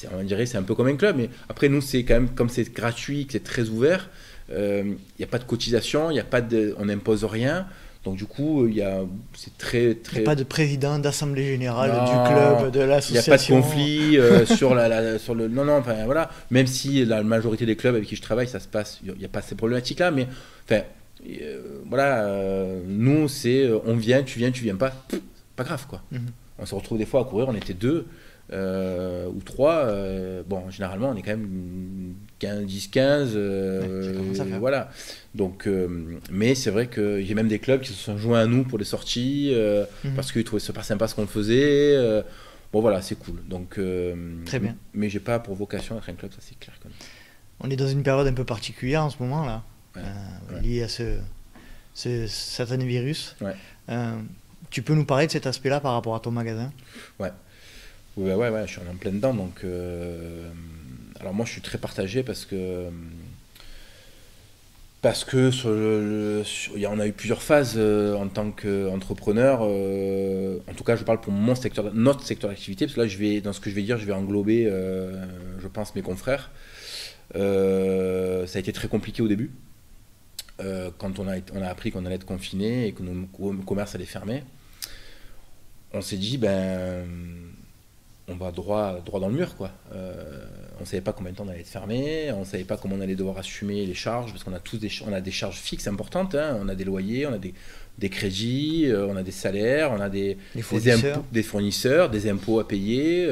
Speaker 1: Alors on dirait c'est un peu comme un club, mais après, nous, c'est quand même, comme c'est gratuit, que c'est très ouvert, il n'y a pas de cotisation, on n'impose rien. Donc du coup, c'est très.
Speaker 2: Il n'y a pas de président d'assemblée générale
Speaker 1: Non,
Speaker 2: du club, de l'association.
Speaker 1: Il n'y a pas de conflit sur le. Non, enfin voilà. Même si la majorité des clubs avec qui je travaille, ça se passe, il n'y a pas ces problématiques-là, mais enfin. Voilà, nous c'est on vient, tu viens pas, pas grave quoi. On se retrouve des fois à courir, on était 2 ou 3, bon généralement on est quand même 10-15, voilà. Donc, mais c'est vrai qu'il y a même des clubs qui se sont joints à nous pour les sorties parce qu'ils trouvaient super sympa ce qu'on faisait. Bon voilà, c'est cool. Donc,
Speaker 2: très bien.
Speaker 1: Mais j'ai pas pour vocation d'être un club, ça c'est clair quand même.
Speaker 2: On est dans une période un peu particulière en ce moment là. Lié à certain virus. Tu peux nous parler de cet aspect-là par rapport à ton magasin ?
Speaker 1: Ouais, je suis en plein dedans. Donc, alors moi, je suis très partagé parce que on a eu plusieurs phases en tant qu'entrepreneur. En tout cas, je parle pour notre secteur d'activité, parce que là, dans ce que je vais dire, je vais englober, je pense, mes confrères. Ça a été très compliqué au début. Quand on a appris qu'on allait être confiné et que nos commerces allaient fermer, on s'est dit on va droit dans le mur quoi. On savait pas combien de temps on allait être fermé, on savait pas comment on allait devoir assumer les charges parce qu'on a on a des charges fixes importantes, hein. On a des loyers, on a des crédits, on a des salaires, on a des fournisseurs, des impôts à payer,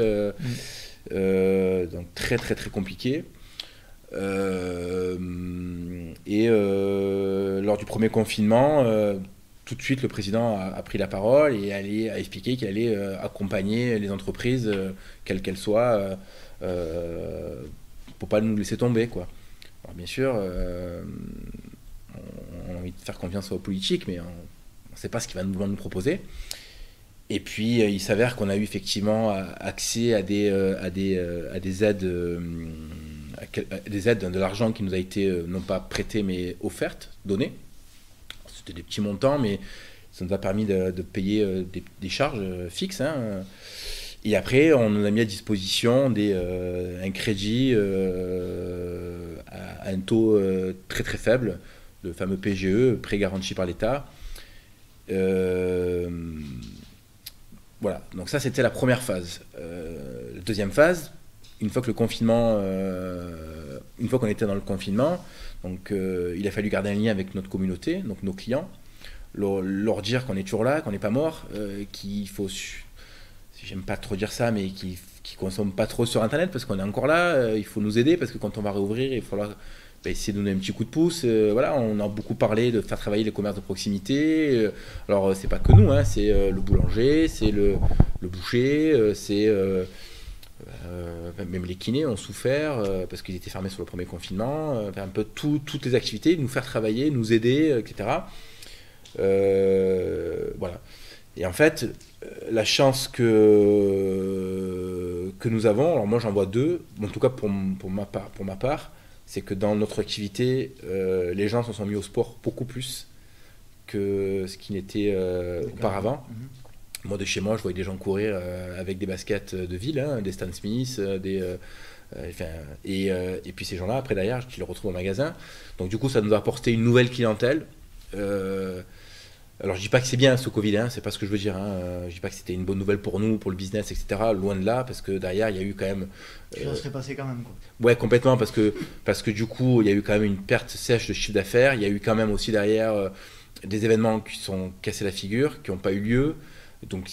Speaker 1: donc très très très compliqué. Lors du premier confinement, tout de suite le président a pris la parole et a expliqué qu'il allait accompagner les entreprises, quelles qu'elles soient, pour pas nous laisser tomber quoi. Alors bien sûr, on a envie de faire confiance aux politiques, mais on ne sait pas ce qu'il va nous proposer. Et puis il s'avère qu'on a eu effectivement accès à des aides. Des aides, de l'argent qui nous a été non pas prêté mais offerte, donné. C'était des petits montants, mais ça nous a permis de payer des charges fixes. Hein. Et après, on nous a mis à disposition un crédit à un taux très très faible, le fameux PGE, prêt garanti par l'État. Voilà, donc ça c'était la première phase. La deuxième phase, une fois qu'on était dans le confinement, donc il a fallu garder un lien avec notre communauté, donc nos clients, leur dire qu'on est toujours là, qu'on n'est pas mort, qu'il faut, j'aime pas trop dire ça, mais qu'ils consomment pas trop sur Internet parce qu'on est encore là, il faut nous aider parce que quand on va réouvrir, il faudra essayer de donner un petit coup de pouce. Voilà, on a beaucoup parlé de faire travailler les commerces de proximité. Alors c'est pas que nous, hein, c'est le boulanger, c'est le boucher, c'est même les kinés ont souffert parce qu'ils étaient fermés sur le premier confinement, un peu toutes les activités, nous faire travailler, nous aider, etc. Voilà. Et en fait, la chance que nous avons, alors moi j'en vois 2, en tout cas pour ma part, c'est que dans notre activité, les gens se sont mis au sport beaucoup plus que ce qui n'était auparavant. Moi, de chez moi, je voyais des gens courir avec des baskets de ville, hein, des Stan Smith, et puis ces gens-là, après derrière, tu les retrouves au magasin. Donc du coup, ça nous a apporté une nouvelle clientèle. Alors je dis pas que c'est bien ce Covid, hein, c'est pas ce que je veux dire. Hein. Je dis pas que c'était une bonne nouvelle pour nous, pour le business, etc. Loin de là, parce que derrière, il y a eu quand même.
Speaker 2: Ça serait passé quand même, quoi.
Speaker 1: Ouais, complètement, parce que du coup, il y a eu quand même une perte sèche de chiffre d'affaires. Il y a eu quand même aussi derrière des événements qui sont cassés la figure, qui n'ont pas eu lieu. Donc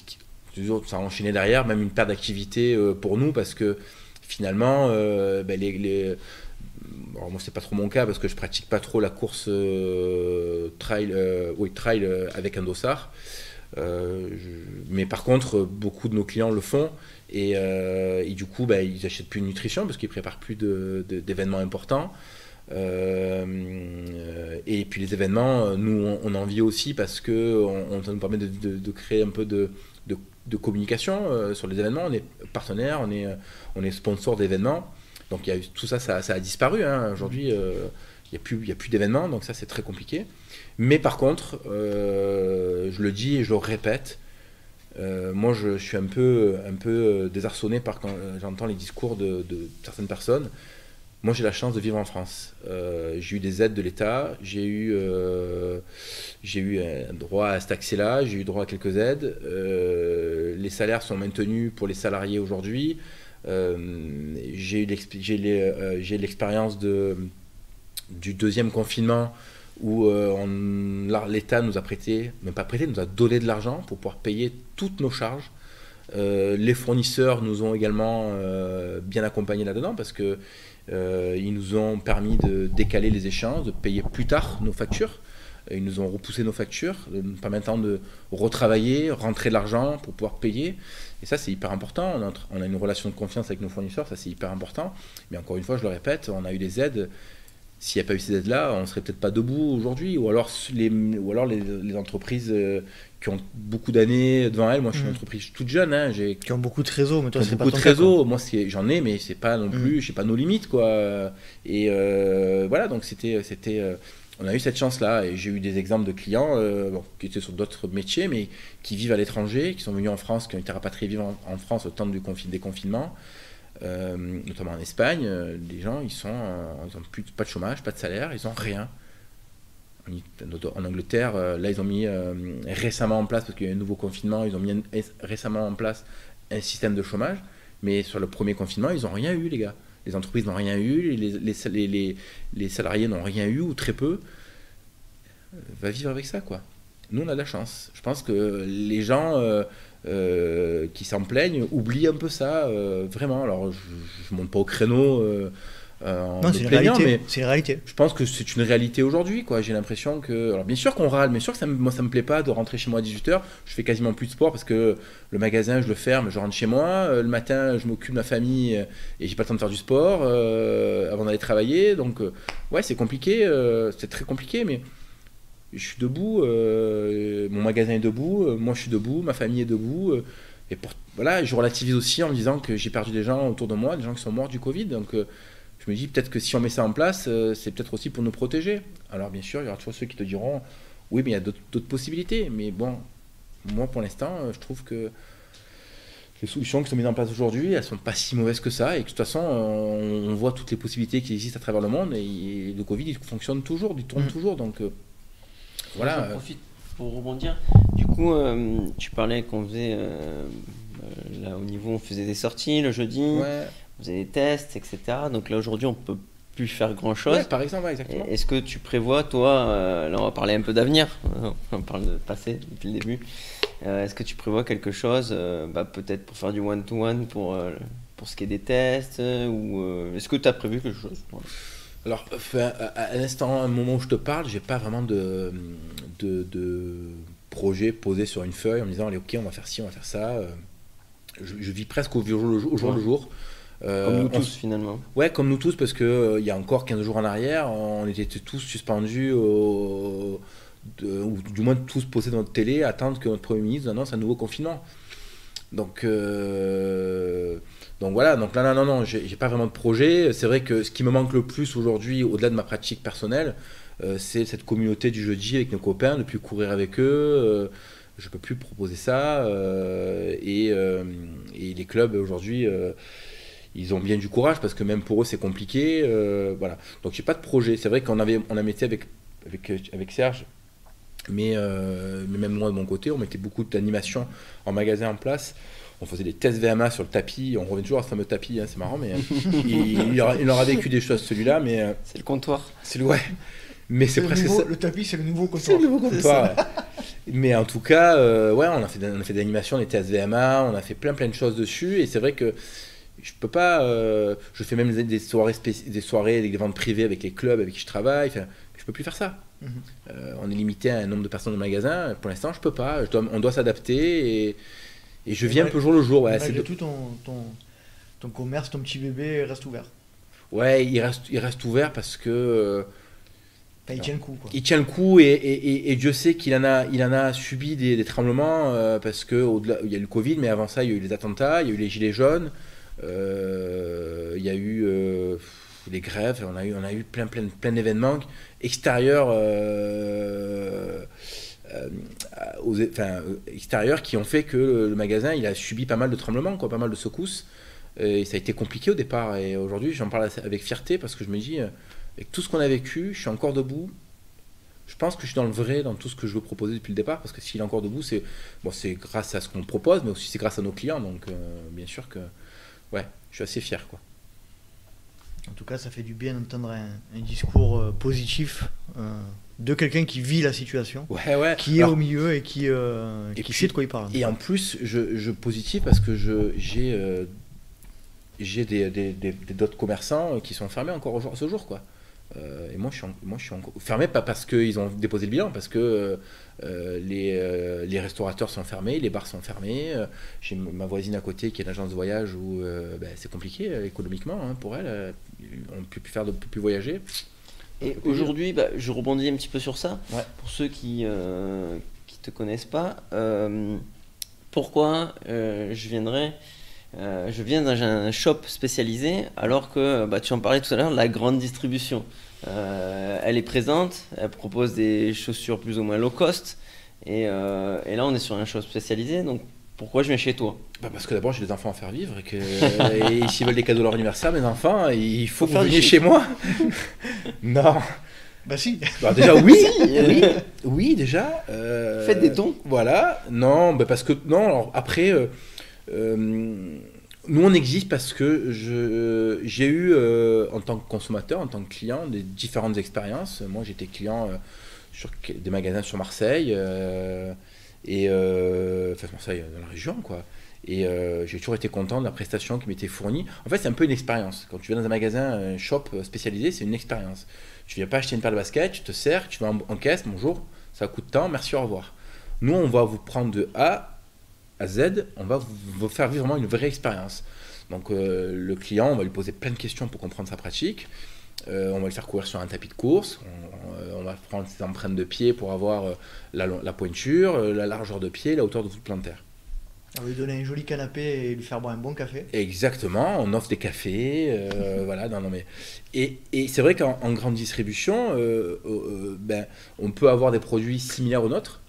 Speaker 1: ça a enchaîné derrière, même une perte d'activité pour nous, parce que finalement, alors moi c'est pas trop mon cas parce que je pratique pas trop la course trail avec un dossard. Mais par contre, beaucoup de nos clients le font et du coup, ils achètent plus de nutrition parce qu'ils préparent plus d'événements importants. Et puis les événements, nous on en vit aussi parce que ça nous permet de créer un peu de communication sur les événements. On est partenaire, on est sponsor d'événements. Donc tout ça, ça a disparu. Hein. Aujourd'hui, il n'y a plus d'événements, donc ça c'est très compliqué. Mais par contre, je le dis et je le répète, moi je suis un peu désarçonné quand j'entends les discours de certaines personnes. Moi j'ai la chance de vivre en France. J'ai eu des aides de l'État, j'ai eu un droit à cet accès-là, j'ai eu droit à quelques aides. Les salaires sont maintenus pour les salariés aujourd'hui. J'ai eu l'expérience du deuxième confinement où l'État nous a prêté, même pas prêté, nous a donné de l'argent pour pouvoir payer toutes nos charges. Les fournisseurs nous ont également bien accompagnés là-dedans parce que ils nous ont permis de décaler les échéances, de payer plus tard nos factures. Ils nous ont repoussé nos factures, nous permettant de retravailler, rentrer de l'argent pour pouvoir payer. Et ça, c'est hyper important. On a une relation de confiance avec nos fournisseurs, ça c'est hyper important. Mais encore une fois, je le répète, on a eu des aides. S'il n'y a pas eu ces aides-là, on ne serait peut-être pas debout aujourd'hui. Ou alors les entreprises qui ont beaucoup d'années devant elles. Moi, je suis une entreprise toute jeune. Hein,
Speaker 2: qui ont beaucoup de réseaux, mais toi, c'est pas
Speaker 1: beaucoup de réseaux. Moi, j'en ai, mais c'est pas non plus, je sais pas nos limites, quoi. Et voilà, donc on a eu cette chance-là. Et j'ai eu des exemples de clients qui étaient sur d'autres métiers, mais qui vivent à l'étranger, qui sont venus en France, qui ont été rapatriés vivre en France au temps du déconfinement. Notamment en Espagne, les gens ils ont pas de chômage, pas de salaire, ils ont rien. En Angleterre, là ils ont mis récemment en place, parce qu'il y a eu un nouveau confinement, ils ont mis récemment en place un système de chômage, mais sur le premier confinement ils n'ont rien eu, les gars. Les entreprises n'ont rien eu, les salariés n'ont rien eu ou très peu. Va vivre avec ça, quoi. Nous on a de la chance. Je pense que les gens qui s'en plaignent oublient un peu ça, vraiment. Alors je monte pas au créneau
Speaker 2: non, c'est une réalité. Mais c'est une réalité.
Speaker 1: Je pense que c'est une réalité aujourd'hui, quoi. J'ai l'impression que, alors bien sûr qu'on râle, bien sûr que moi ça me plaît pas de rentrer chez moi à 18h. Je fais quasiment plus de sport parce que le magasin je le ferme, je rentre chez moi. Le matin je m'occupe de ma famille et j'ai pas le temps de faire du sport avant d'aller travailler. Donc ouais, c'est compliqué, c'est très compliqué, mais je suis debout, mon magasin est debout, moi je suis debout, ma famille est debout. Et voilà, je relativise aussi en me disant que j'ai perdu des gens autour de moi, des gens qui sont morts du Covid. Donc je me dis peut-être que si on met ça en place, c'est peut-être aussi pour nous protéger. Alors bien sûr, il y aura toujours ceux qui te diront oui, mais il y a d'autres possibilités. Mais bon, moi pour l'instant, je trouve que les solutions qui sont mises en place aujourd'hui, elles sont pas si mauvaises que ça. Et que de toute façon, on voit toutes les possibilités qui existent à travers le monde. Et le Covid, il fonctionne toujours, il tourne toujours. Donc voilà.
Speaker 3: J'en profite pour rebondir. Du coup, tu parlais qu'on faisait là au niveau, on faisait des sorties le jeudi, on faisait des tests, etc. Donc là aujourd'hui, on peut plus faire grand chose.
Speaker 1: Ouais, par exemple, ouais, exactement.
Speaker 3: Est-ce que tu prévois, toi, là on va parler un peu d'avenir, on parle de passé depuis le début. Est-ce que tu prévois quelque chose, peut-être pour faire du one-to-one pour ce qui est des tests, ou est-ce que tu as prévu quelque chose? Voilà.
Speaker 1: Alors, à l'instant, au moment où je te parle, j'ai pas vraiment de projet posé sur une feuille en me disant allez, ok, on va faire ci, on va faire ça. Je vis presque au jour le jour.
Speaker 3: Comme nous tous, finalement.
Speaker 1: Ouais, comme nous tous, parce que il y a encore 15 jours en arrière, on était tous suspendus, ou du moins tous posés dans notre télé, à attendre que notre Premier ministre annonce un nouveau confinement. Donc voilà, donc là, non, j'ai pas vraiment de projet. C'est vrai que ce qui me manque le plus aujourd'hui, au-delà de ma pratique personnelle, c'est cette communauté du jeudi avec nos copains, de plus courir avec eux. Je peux plus proposer ça. Et les clubs aujourd'hui, ils ont bien du courage parce que même pour eux c'est compliqué. Voilà. Donc j'ai pas de projet. C'est vrai qu'on a metté avec Serge. Mais même moi de mon côté, on mettait beaucoup d'animations en magasin en place. On faisait des tests VMA sur le tapis. On revient toujours à ce fameux tapis, hein, c'est marrant, mais il aura vécu des choses celui-là. Mais
Speaker 3: c'est le comptoir.
Speaker 1: Ouais. Mais c'est presque ça.
Speaker 2: Le tapis, c'est le nouveau comptoir.
Speaker 1: C'est le nouveau comptoir. Mais en tout cas, ouais, on a fait de l'animation, des TSVMA, on a fait plein de choses dessus. Et c'est vrai que je peux pas. Je fais même des soirées, des ventes privées avec les clubs avec qui je travaille. Enfin, je peux plus faire ça. On est limité à un nombre de personnes de magasin. Pour l'instant, je peux pas. On doit s'adapter et je viens un peu jour le jour. Ouais,
Speaker 2: malgré tout, ton commerce, ton petit bébé reste ouvert.
Speaker 1: Ouais, il reste ouvert parce que.
Speaker 2: Il tient le coup, quoi.
Speaker 1: Il tient le coup et Dieu sait qu'il en a subi des tremblements parce que au-delà, il y a eu le Covid, mais avant ça, il y a eu les attentats, il y a eu les gilets jaunes, il y a eu les grèves, on a eu plein d'événements extérieurs, extérieurs qui ont fait que le magasin il a subi pas mal de tremblements, quoi, pas mal de secousses. Et ça a été compliqué au départ. Et aujourd'hui, j'en parle avec fierté parce que je me dis, avec tout ce qu'on a vécu, je suis encore debout. Je pense que je suis dans le vrai dans tout ce que je veux proposer depuis le départ. Parce que s'il est encore debout, c'est grâce à ce qu'on propose, mais aussi c'est grâce à nos clients. Donc, bien sûr que, ouais, je suis assez fier, quoi.
Speaker 2: En tout cas, ça fait du bien d'entendre un discours positif de quelqu'un qui vit la situation, qui est au milieu et qui sait de quoi il parle.
Speaker 1: Et en plus, je positif parce que j'ai d'autres commerçants qui sont fermés encore ce jour, quoi. Et moi je suis encore fermé, pas parce qu'ils ont déposé le bilan, parce que les restaurateurs sont fermés, les bars sont fermés. J'ai ma voisine à côté qui est une agence de voyage où c'est compliqué économiquement, hein, pour elle. On ne peut plus voyager.
Speaker 3: Et aujourd'hui, je rebondis un petit peu sur ça.
Speaker 1: Ouais.
Speaker 3: Pour ceux qui te connaissent pas, pourquoi je viens dans un shop spécialisé alors que, tu en parlais tout à l'heure, la grande distribution. Elle est présente, elle propose des chaussures plus ou moins low cost et là on est sur un shop spécialisé, donc pourquoi je viens chez toi?
Speaker 1: Parce que d'abord j'ai des enfants à faire vivre et s'ils veulent des cadeaux à leur anniversaire, mes enfants, il faut que vous veniez chez moi. Non.
Speaker 2: Bah si.
Speaker 1: Déjà oui, oui déjà.
Speaker 3: Faites des dons.
Speaker 1: Voilà. Non, parce que non. Alors après, nous on existe parce que j'ai eu en tant que consommateur, en tant que client, des différentes expériences. Moi j'étais client sur des magasins sur Marseille Marseille dans la région, quoi. Et j'ai toujours été content de la prestation qui m'était fournie. En fait, c'est un peu une expérience. Quand tu viens dans un magasin, un shop spécialisé, c'est une expérience. Tu viens pas acheter une paire de baskets, tu te sers, tu vas en caisse, bonjour, ça coûte tant, merci, au revoir. Nous, on va vous prendre de A à Z, on va vous faire vivre vraiment une vraie expérience. Donc, le client, on va lui poser plein de questions pour comprendre sa pratique. On va le faire courir sur un tapis de course. On va prendre ses empreintes de pied pour avoir la pointure, la largeur de pied, la hauteur de toute plantaire.
Speaker 2: On va lui donner un joli canapé et lui faire boire un bon café.
Speaker 1: Exactement, on offre des cafés, voilà. Et c'est vrai qu'en grande distribution, on peut avoir des produits similaires aux nôtres,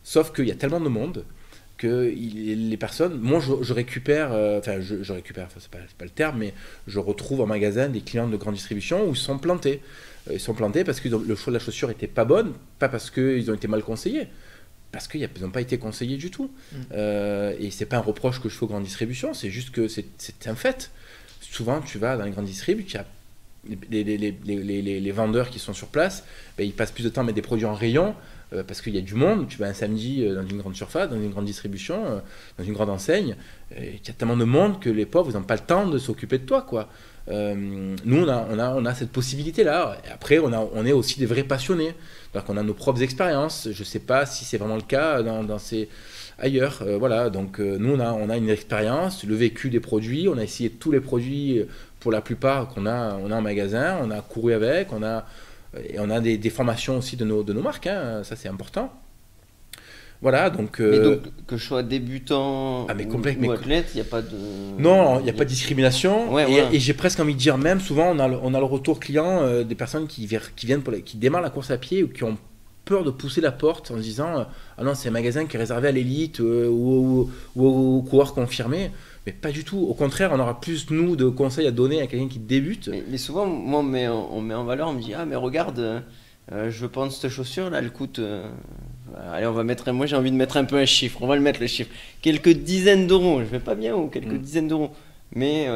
Speaker 1: sauf qu'il y a tellement de monde que les personnes, moi je récupère, je récupère, c'est pas le terme, mais je retrouve en magasin des clients de grande distribution où ils sont plantés. Ils sont plantés parce que le choix de la chaussure était pas bonne, pas parce qu'ils ont été mal conseillés. Parce qu'ils n'ont pas été conseillés du tout. Et c'est pas un reproche que je fais aux grandes distributions, c'est juste que c'est un fait. Souvent, tu vas dans les grandes distributions, les vendeurs qui sont sur place, ils passent plus de temps à mettre des produits en rayon parce qu'il y a du monde. Tu vas un samedi dans une grande surface, dans une grande distribution, dans une grande enseigne, il y a tellement de monde que les pauvres n'ont pas le temps de s'occuper de toi, quoi. Nous, on a cette possibilité-là. Et après, on est aussi des vrais passionnés. Donc, on a nos propres expériences. Je ne sais pas si c'est vraiment le cas ailleurs. Voilà. Donc, nous, on a une expérience, le vécu des produits. On a essayé tous les produits, pour la plupart, qu'on a en magasin. On a couru avec. On a des formations aussi de nos marques. Hein. Ça, c'est important. Voilà, donc...
Speaker 3: Mais donc, que je sois débutant ou athlète, il n'y a pas de...
Speaker 1: Non, il n'y a pas de discrimination.
Speaker 3: Ouais, voilà.
Speaker 1: Et j'ai presque envie de dire, même souvent, on a le retour client des personnes qui démarrent la course à pied ou qui ont peur de pousser la porte en se disant ah non, c'est un magasin qui est réservé à l'élite ou aux coureurs confirmés. Mais pas du tout. Au contraire, on aura plus, nous, de conseils à donner à quelqu'un qui débute.
Speaker 3: Mais souvent, moi, on met en valeur, on me dit ah, mais regarde, je veux prendre cette chaussure, là, elle coûte... Allez, moi j'ai envie de mettre un peu un chiffre, on va le mettre le chiffre. Quelques dizaines d'euros, je vais pas bien, ou quelques dizaines d'euros. Mais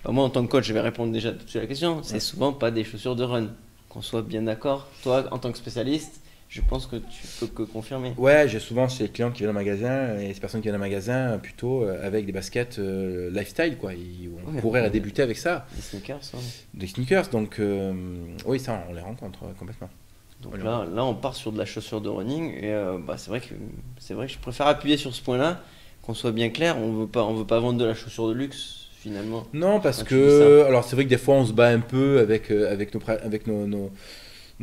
Speaker 3: moi en tant que coach, je vais répondre déjà tout de suite à la question. C'est souvent pas des chaussures de run. Qu'on soit bien d'accord. Toi, en tant que spécialiste, Je pense que tu peux que confirmer.
Speaker 1: Ouais, j'ai souvent ces clients qui viennent au magasin et ces personnes qui viennent au magasin plutôt avec des baskets lifestyle, quoi. On
Speaker 3: Oui,
Speaker 1: pourrait débuter avec ça,
Speaker 3: Des sneakers, hein.
Speaker 1: des sneakers. Donc, oui, ça, on les rencontre complètement.
Speaker 3: Donc
Speaker 1: Voilà.
Speaker 3: là, on part sur de la chaussure de running et c'est vrai que je préfère appuyer sur ce point-là, qu'on soit bien clair. On veut pas vendre de la chaussure de luxe finalement.
Speaker 1: Non, parce
Speaker 3: Quand tu dis
Speaker 1: que, alors c'est vrai que des fois on se bat un peu avec nos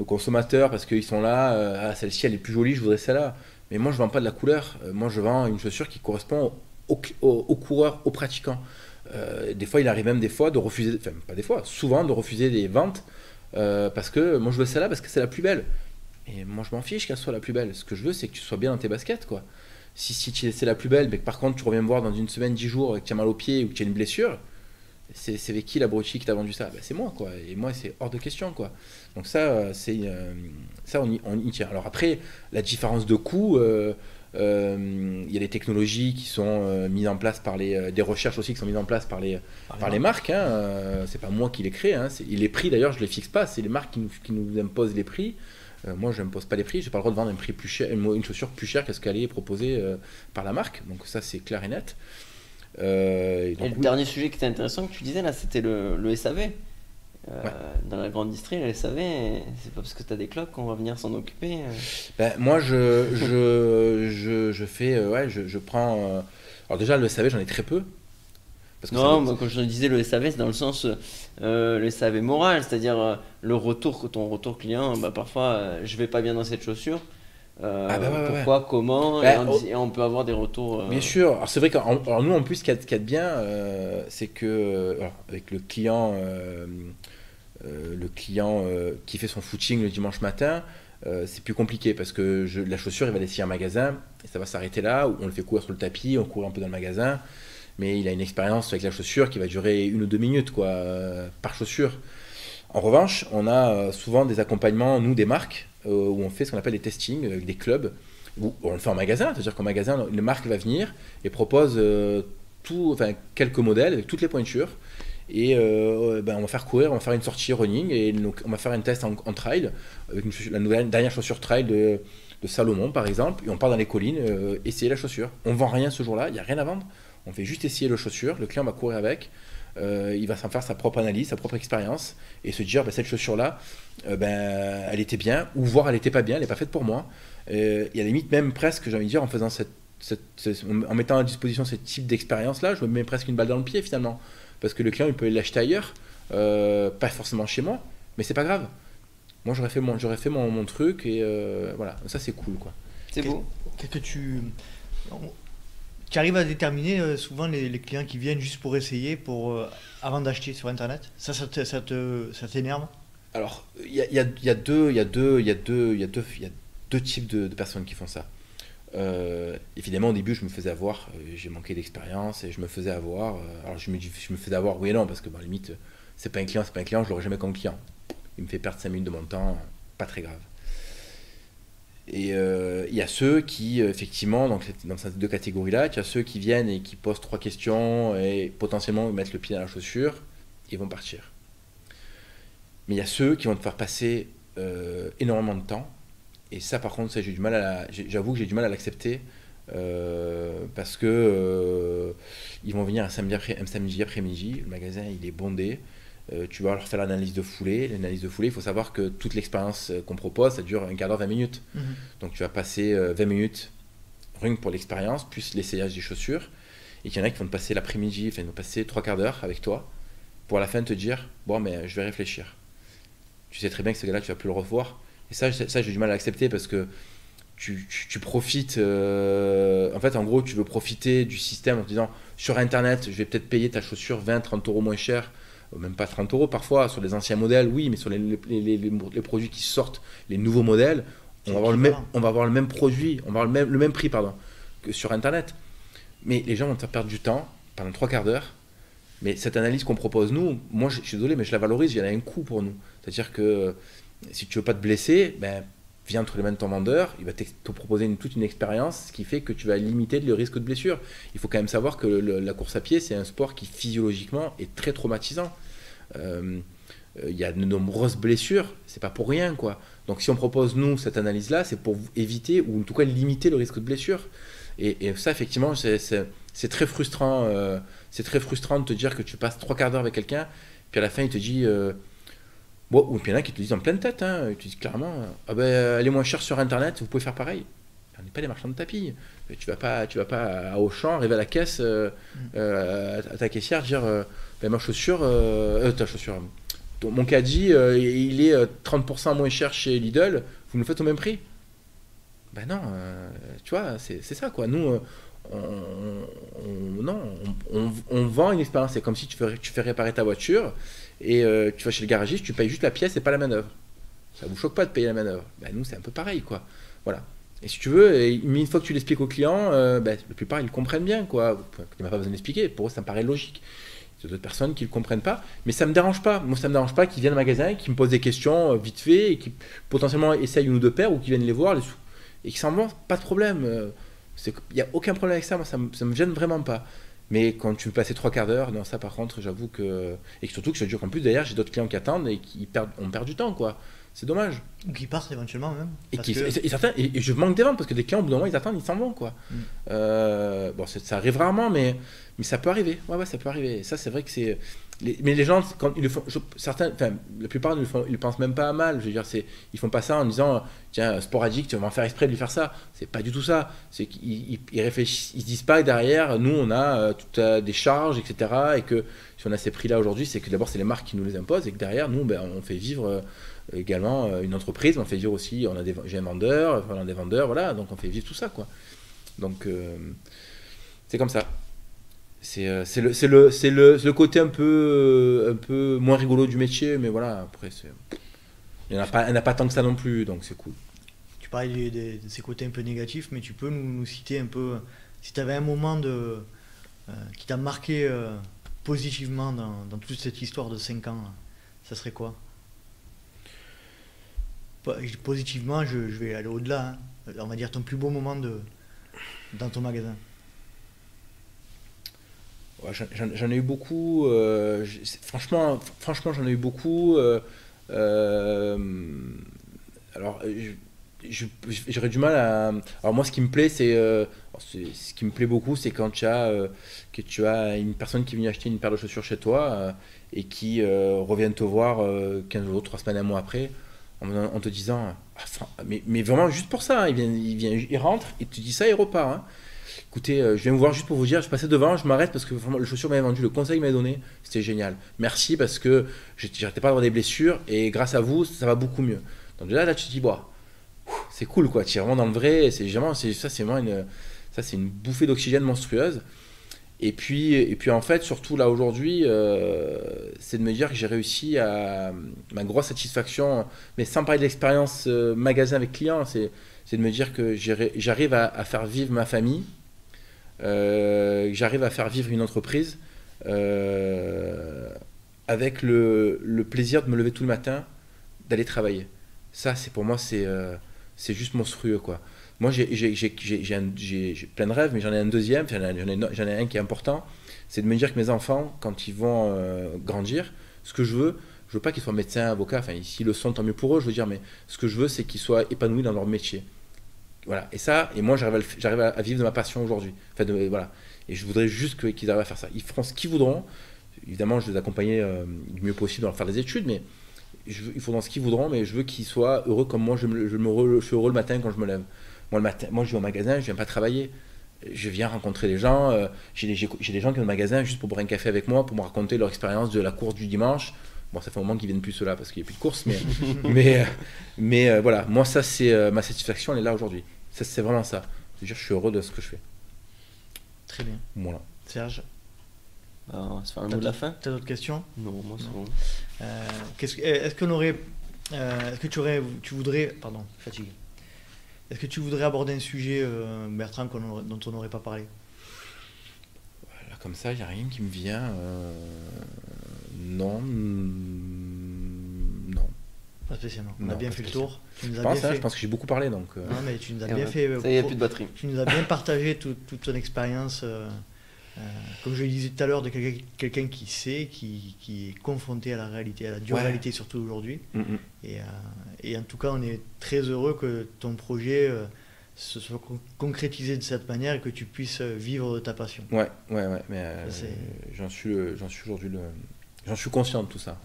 Speaker 1: consommateurs parce qu'ils sont là, ah, celle-ci elle est plus jolie, je voudrais celle-là. Mais moi je vends pas de la couleur, moi je vends une chaussure qui correspond au coureur, au pratiquant. Des fois il arrive même des fois de refuser, enfin pas des fois, souvent de refuser des ventes parce que moi je veux celle-là parce que c'est la plus belle. Et moi je m'en fiche qu'elle soit la plus belle, ce que je veux c'est que tu sois bien dans tes baskets, quoi. Si c'est la plus belle, mais que par contre tu reviens me voir dans une semaine, 10 jours, et que tu as mal au pied ou que tu as une blessure, c'est avec qui l'abruti qui t'a vendu ça? Ben, c'est moi, quoi. Et moi, c'est hors de question, quoi. Donc ça on y tient. Alors après, la différence de coût, il y a des technologies qui sont mises en place par des recherches aussi qui sont mises en place par les marques. Hein. C'est pas moi qui les crée. Hein. Les prix, d'ailleurs, je les fixe pas. C'est les marques qui nous imposent les prix. Moi, je n'impose pas les prix. J'ai pas le droit de vendre un prix plus cher, une chaussure plus chère que ce qu'elle est proposée par la marque. Donc ça, c'est clair et net.
Speaker 3: Et le dernier sujet qui était intéressant que tu disais là, c'était le SAV.
Speaker 1: Ouais.
Speaker 3: Dans la grande distrie, le SAV, c'est pas parce que tu as des cloques qu'on va venir s'en occuper.
Speaker 1: Ben, moi, je fais, ouais, je prends. Alors déjà, le SAV, j'en ai très peu. Parce que
Speaker 3: Non, moi, quand je disais le SAV, c'est dans le sens le SAV moral, c'est-à-dire ton retour client. Bah, parfois, je vais pas bien dans cette chaussure.
Speaker 1: Ah bah ouais.
Speaker 3: Pourquoi, comment,
Speaker 1: Bah,
Speaker 3: et on peut avoir des retours.
Speaker 1: Bien sûr. Alors c'est vrai que nous, en plus, ce qu'il y a de bien, c'est que alors, avec le client qui fait son footing le dimanche matin, c'est plus compliqué parce que la chaussure, il va laisser un magasin et ça va s'arrêter là, où on le fait courir sur le tapis, on court un peu dans le magasin, mais il a une expérience avec la chaussure qui va durer 1 ou 2 minutes, quoi, par chaussure. En revanche, on a souvent des accompagnements, nous, des marques, où on fait ce qu'on appelle des testings avec des clubs, où on le fait en magasin, c'est-à-dire qu'en magasin, les marques va venir et propose quelques modèles avec toutes les pointures. Et on va faire courir, on va faire une sortie running et donc on va faire un test en trail avec la dernière chaussure trail de Salomon par exemple, et on part dans les collines essayer la chaussure. On vend rien ce jour-là, il n'y a rien à vendre, on fait juste essayer la chaussure, le client va courir avec, il va s'en faire sa propre analyse, sa propre expérience et se dire cette chaussure-là, elle était bien, ou voir elle n'était pas bien, elle n'est pas faite pour moi. Et à la limite même presque, j'ai envie de dire, en faisant en mettant à disposition ce type d'expérience-là, je me mets presque une balle dans le pied finalement. Parce que le client il peut l'acheter ailleurs, pas forcément chez moi, mais c'est pas grave. Moi j'aurais fait mon truc et voilà, ça c'est cool, quoi.
Speaker 3: C'est beau.
Speaker 2: Qu'est-ce que tu arrives à déterminer souvent les clients qui viennent juste pour essayer, avant d'acheter sur internet? Ça t'énerve?
Speaker 1: Alors il y a deux types de personnes qui font ça. Évidemment au début je me faisais avoir, j'ai manqué d'expérience et je me faisais avoir, alors je me faisais avoir oui et non parce que limite c'est pas un client, je l'aurais jamais comme client, il me fait perdre 5 minutes de mon temps, pas très grave. Et il y a ceux qui effectivement, donc dans ces deux catégories là, il y a ceux qui viennent et qui posent 3 questions et potentiellement mettent le pied dans la chaussure et vont partir. Mais il y a ceux qui vont te faire passer énormément de temps. Et ça, par contre, ça, j'avoue que j'ai du mal à l'accepter parce que ils vont venir un samedi après-midi, le magasin il est bondé, tu vas leur faire l'analyse de foulée. L'analyse de foulée, il faut savoir que toute l'expérience qu'on propose, ça dure un quart d'heure, 20 minutes. Mmh. Donc tu vas passer 20 minutes rien que pour l'expérience, plus l'essayage des chaussures. Et qu'il y en a qui vont te passer l'après-midi, ils vont passer 3 quarts d'heure avec toi pour à la fin te dire bon, mais je vais réfléchir. Tu sais très bien que ce gars-là, tu vas plus le revoir. Et ça j'ai du mal à l'accepter parce que tu profites. En fait, en gros, tu veux profiter du système en te disant sur Internet, je vais peut-être payer ta chaussure 20-30 euros moins cher, même pas 30 euros parfois, sur les anciens modèles, oui, mais sur les produits qui sortent, les nouveaux modèles, on va avoir le même produit, on va avoir le même prix que sur Internet. Mais les gens vont te faire perdre du temps pendant 3 quarts d'heure. Mais cette analyse qu'on propose, nous, moi je suis désolé, mais je la valorise, il y en a un coût pour nous. C'est-à-dire que si tu veux pas te blesser, viens entre les mains de ton vendeur, il va te proposer toute une expérience, ce qui fait que tu vas limiter le risque de blessure. Il faut quand même savoir que la course à pied, c'est un sport qui physiologiquement est très traumatisant. il y a de nombreuses blessures, c'est pas pour rien, quoi. Donc si on propose, nous, cette analyse-là, c'est pour éviter, ou en tout cas limiter le risque de blessure. Et ça, effectivement, c'est très frustrant. C'est très frustrant de te dire que tu passes 3 quarts d'heure avec quelqu'un, puis à la fin, il te dit... bon, ou puis il y en a qui te le disent en pleine tête, hein, ils te disent clairement, ah ben, elle est moins chère sur Internet, vous pouvez faire pareil. On n'est pas des marchands de tapis. Tu vas pas à Auchan, arriver à la caisse, à ta caissière, dire ben, ma chaussure, ta chaussure, mon caddie, il est 30% moins cher chez Lidl, vous me le faites au même prix. Ben non, tu vois, c'est ça, quoi. Nous, on vend une expérience. C'est comme si tu fais réparer ta voiture et tu vas chez le garagiste, tu payes juste la pièce et pas la manœuvre. Ça vous choque pas de payer la manœuvre. Ben nous, c'est un peu pareil, quoi. Voilà. Et si tu veux, une fois que tu l'expliques aux clients, la plupart ils le comprennent bien, quoi. Tu n'as pas besoin d'expliquer. Pour eux, ça me paraît logique. Il y a d'autres personnes qui ne le comprennent pas, mais ça ne me dérange pas. Moi, ça ne me dérange pas qu'ils viennent au magasin, qu'ils me posent des questions vite fait, et qui potentiellement essayent une ou deux paires, ou qu'ils viennent les voir, et qu'ils s'en vont, pas de problème. Il n'y a aucun problème avec ça, moi, ça me gêne vraiment pas. Mais quand tu veux passer 3 quarts d'heure, non, ça par contre, j'avoue que... Et surtout que je dis qu'en plus, d'ailleurs, j'ai d'autres clients qui attendent, et on perd du temps, quoi. C'est dommage.
Speaker 2: Ou qui partent éventuellement même.
Speaker 1: Et je manque des ventes, parce que des clients, au bout d'un moment, ils attendent, ils s'en vont, quoi. Bon, ça arrive rarement, mais ça peut arriver. Ouais, ça peut arriver. Ça, c'est vrai que c'est... Mais les gens, quand ils le font, la plupart ils le pensent même pas à mal. Je veux dire, ils font pas ça en disant tiens, Sport Addict, on va en faire exprès de lui faire ça. C'est pas du tout ça. C'est qu'ils réfléchissent, ils se disent pas que derrière, nous, on a des charges, etc. Et que si on a ces prix-là aujourd'hui, c'est que d'abord, c'est les marques qui nous les imposent et que derrière, nous, on fait vivre également une entreprise. On fait vivre aussi, j'ai un vendeur, on a des vendeurs, voilà. Donc, on fait vivre tout ça, quoi. Donc, c'est comme ça. C'est le côté un peu moins rigolo du métier, mais voilà, après, il n'y en a pas tant que ça non plus, donc c'est cool.
Speaker 2: Tu parlais de ces côtés un peu négatifs, mais tu peux nous citer un peu, si tu avais un moment qui t'a marqué positivement dans toute cette histoire de 5 ans, ça serait quoi? Positivement, je vais aller au-delà, hein. On va dire ton plus beau moment dans ton magasin.
Speaker 1: Ouais, j'en ai eu beaucoup. Franchement, j'en ai eu beaucoup. Alors, j'aurais du mal à. Alors, moi, ce qui me plaît, ce qui me plaît beaucoup, c'est quand tu as une personne qui vient acheter une paire de chaussures chez toi et qui revient te voir 15 jours, 3 semaines, un mois après, en te disant mais vraiment juste pour ça, hein, il rentre, il te dit ça et il repart. Hein. Écoutez, je viens vous voir juste pour vous dire, je passais devant, je m'arrête parce que vraiment, le chaussure m'avait vendu, le conseil m'avait donné, c'était génial. Merci parce que j'arrêtais pas d'avoir des blessures et grâce à vous, ça va beaucoup mieux. Donc là tu te dis, bah, c'est cool, quoi, tu es vraiment dans le vrai, c'est une bouffée d'oxygène monstrueuse. Et puis en fait, surtout là aujourd'hui, c'est de me dire que j'ai réussi à ma grosse satisfaction, mais sans parler de l'expérience magasin avec client, c'est de me dire que j'arrive à faire vivre ma famille. J'arrive à faire vivre une entreprise avec le plaisir de me lever tout le matin, d'aller travailler. Ça, pour moi, c'est juste monstrueux, quoi. Moi, j'ai plein de rêves, mais j'en ai un deuxième, j'en ai un qui est important, c'est de me dire que mes enfants, quand ils vont grandir, ce que je veux pas qu'ils soient médecins, avocats, enfin, s'ils le sont, tant mieux pour eux, je veux dire, mais ce que je veux, c'est qu'ils soient épanouis dans leur métier. Voilà. Et moi, j'arrive à vivre de ma passion aujourd'hui. Enfin, voilà. Et je voudrais juste qu'ils arrivent à faire ça. Ils feront ce qu'ils voudront. Évidemment, je les accompagner du mieux possible dans leur faire des études, mais ils feront ce qu'ils voudront, mais je veux qu'ils soient heureux comme moi, je suis heureux le matin quand je me lève. Moi, le matin, je vais au magasin, je ne viens pas travailler. Je viens rencontrer les gens. J'ai des gens qui viennent au magasin juste pour boire un café avec moi, pour me raconter leur expérience de la course du dimanche. Bon, ça fait un moment qu'ils ne viennent plus ceux-là parce qu'il n'y a plus de course, mais voilà, moi, ça, c'est ma satisfaction, elle est là aujourd'hui. Ça, c'est vraiment ça. C'est-à-dire, je suis heureux de ce que je fais.
Speaker 2: Très bien.
Speaker 1: Voilà.
Speaker 2: Serge,
Speaker 3: on va se faire un mot de la fin.
Speaker 2: T'as d'autres questions?
Speaker 3: Non, moi c'est bon.
Speaker 2: Tu voudrais, pardon, fatigué. Est-ce que tu voudrais aborder un sujet, Bertrand, dont on n'aurait pas parlé?
Speaker 1: Là, comme ça, il n'y a rien qui me vient. Non.
Speaker 2: Pas spécialement. On a bien fait le tour.
Speaker 1: Je pense que j'ai beaucoup parlé. Donc,
Speaker 2: Non, mais tu nous as bien fait.
Speaker 3: Ça y est, il n'y a plus de batterie.
Speaker 2: Tu nous as bien partagé toute ton expérience comme je le disais tout à l'heure, de quelqu'un qui sait, qui est confronté à la réalité, à la dure réalité surtout aujourd'hui. Et en tout cas, on est très heureux que ton projet se soit concrétisé de cette manière et que tu puisses vivre de ta passion.
Speaker 1: Ouais, mais j'en suis aujourd'hui j'en suis conscient de tout ça,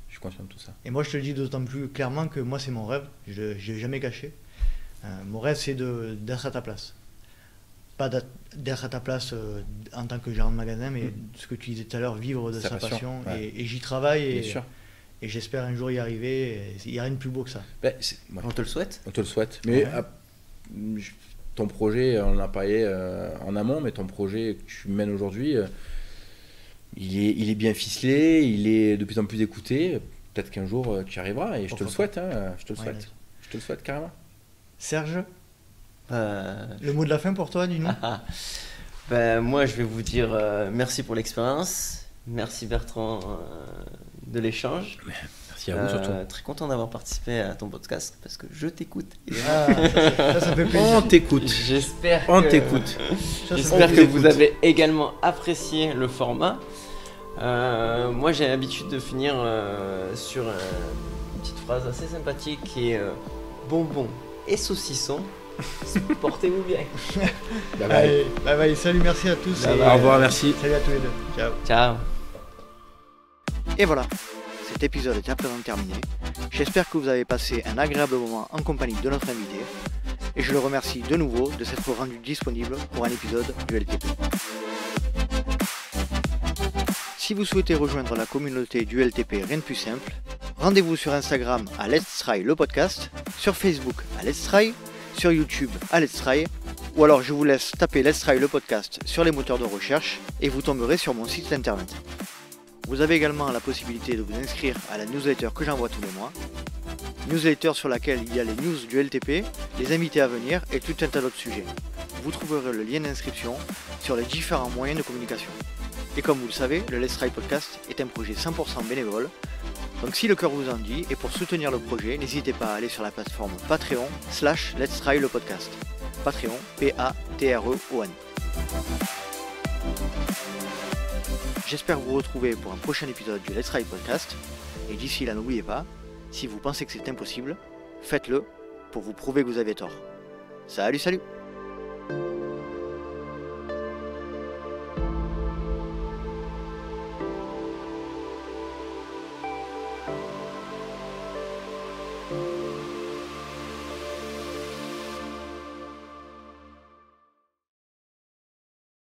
Speaker 1: je suis conscient de tout ça.
Speaker 2: Et moi, je te le dis d'autant plus clairement que moi, c'est mon rêve, je ne l'ai jamais caché. Mon rêve, c'est d'être à ta place. Pas d'être à ta place en tant que gérant de magasin, mais ce que tu disais tout à l'heure, vivre de sa passion. Et j'y travaille et j'espère un jour y arriver. Il n'y a rien de plus beau que ça.
Speaker 3: On te le souhaite.
Speaker 1: On te le souhaite. Mais ton projet, on l'a parlé en amont, mais ton projet que tu mènes aujourd'hui, il est bien ficelé, il est de plus en plus écouté. Peut-être qu'un jour tu y arriveras et je te le souhaite. Je te le souhaite. Je te le souhaite carrément.
Speaker 2: Serge, le mot de la fin pour toi, dis-nous.
Speaker 3: Moi, je vais vous dire merci pour l'expérience. Merci Bertrand de l'échange.
Speaker 1: Merci à vous surtout.
Speaker 3: Très content d'avoir participé à ton podcast parce que je t'écoute.
Speaker 2: Ça fait plaisir.
Speaker 1: On t'écoute.
Speaker 3: J'espère
Speaker 1: t'écoute.
Speaker 3: J'espère que vous avez également apprécié le format. Moi, j'ai l'habitude de finir sur une petite phrase assez sympathique qui est bonbon et saucisson. Portez-vous bien.
Speaker 2: Bye, salut, merci à tous.
Speaker 1: Au revoir, merci.
Speaker 2: Salut à tous les deux. Ciao.
Speaker 3: Ciao.
Speaker 2: Et voilà, cet épisode est à présent terminé. J'espère que vous avez passé un agréable moment en compagnie de notre invité. Et je le remercie de nouveau de s'être rendu disponible pour un épisode du LTP. Si vous souhaitez rejoindre la communauté du LTP, rien de plus simple, rendez-vous sur Instagram à Let's Try le podcast, sur Facebook à Let's Try, sur YouTube à Let's Try, ou alors je vous laisse taper Let's Try le podcast sur les moteurs de recherche et vous tomberez sur mon site internet. Vous avez également la possibilité de vous inscrire à la newsletter que j'envoie tous les mois, newsletter sur laquelle il y a les news du LTP, les invités à venir et tout un tas d'autres sujets. Vous trouverez le lien d'inscription sur les différents moyens de communication. Et comme vous le savez, le Let's Try Podcast est un projet 100% bénévole. Donc si le cœur vous en dit, et pour soutenir le projet, n'hésitez pas à aller sur la plateforme Patreon/Let's Try le podcast. Patreon, Patreon. J'espère vous retrouver pour un prochain épisode du Let's Try Podcast. Et d'ici là, n'oubliez pas, si vous pensez que c'est impossible, faites-le pour vous prouver que vous avez tort. Salut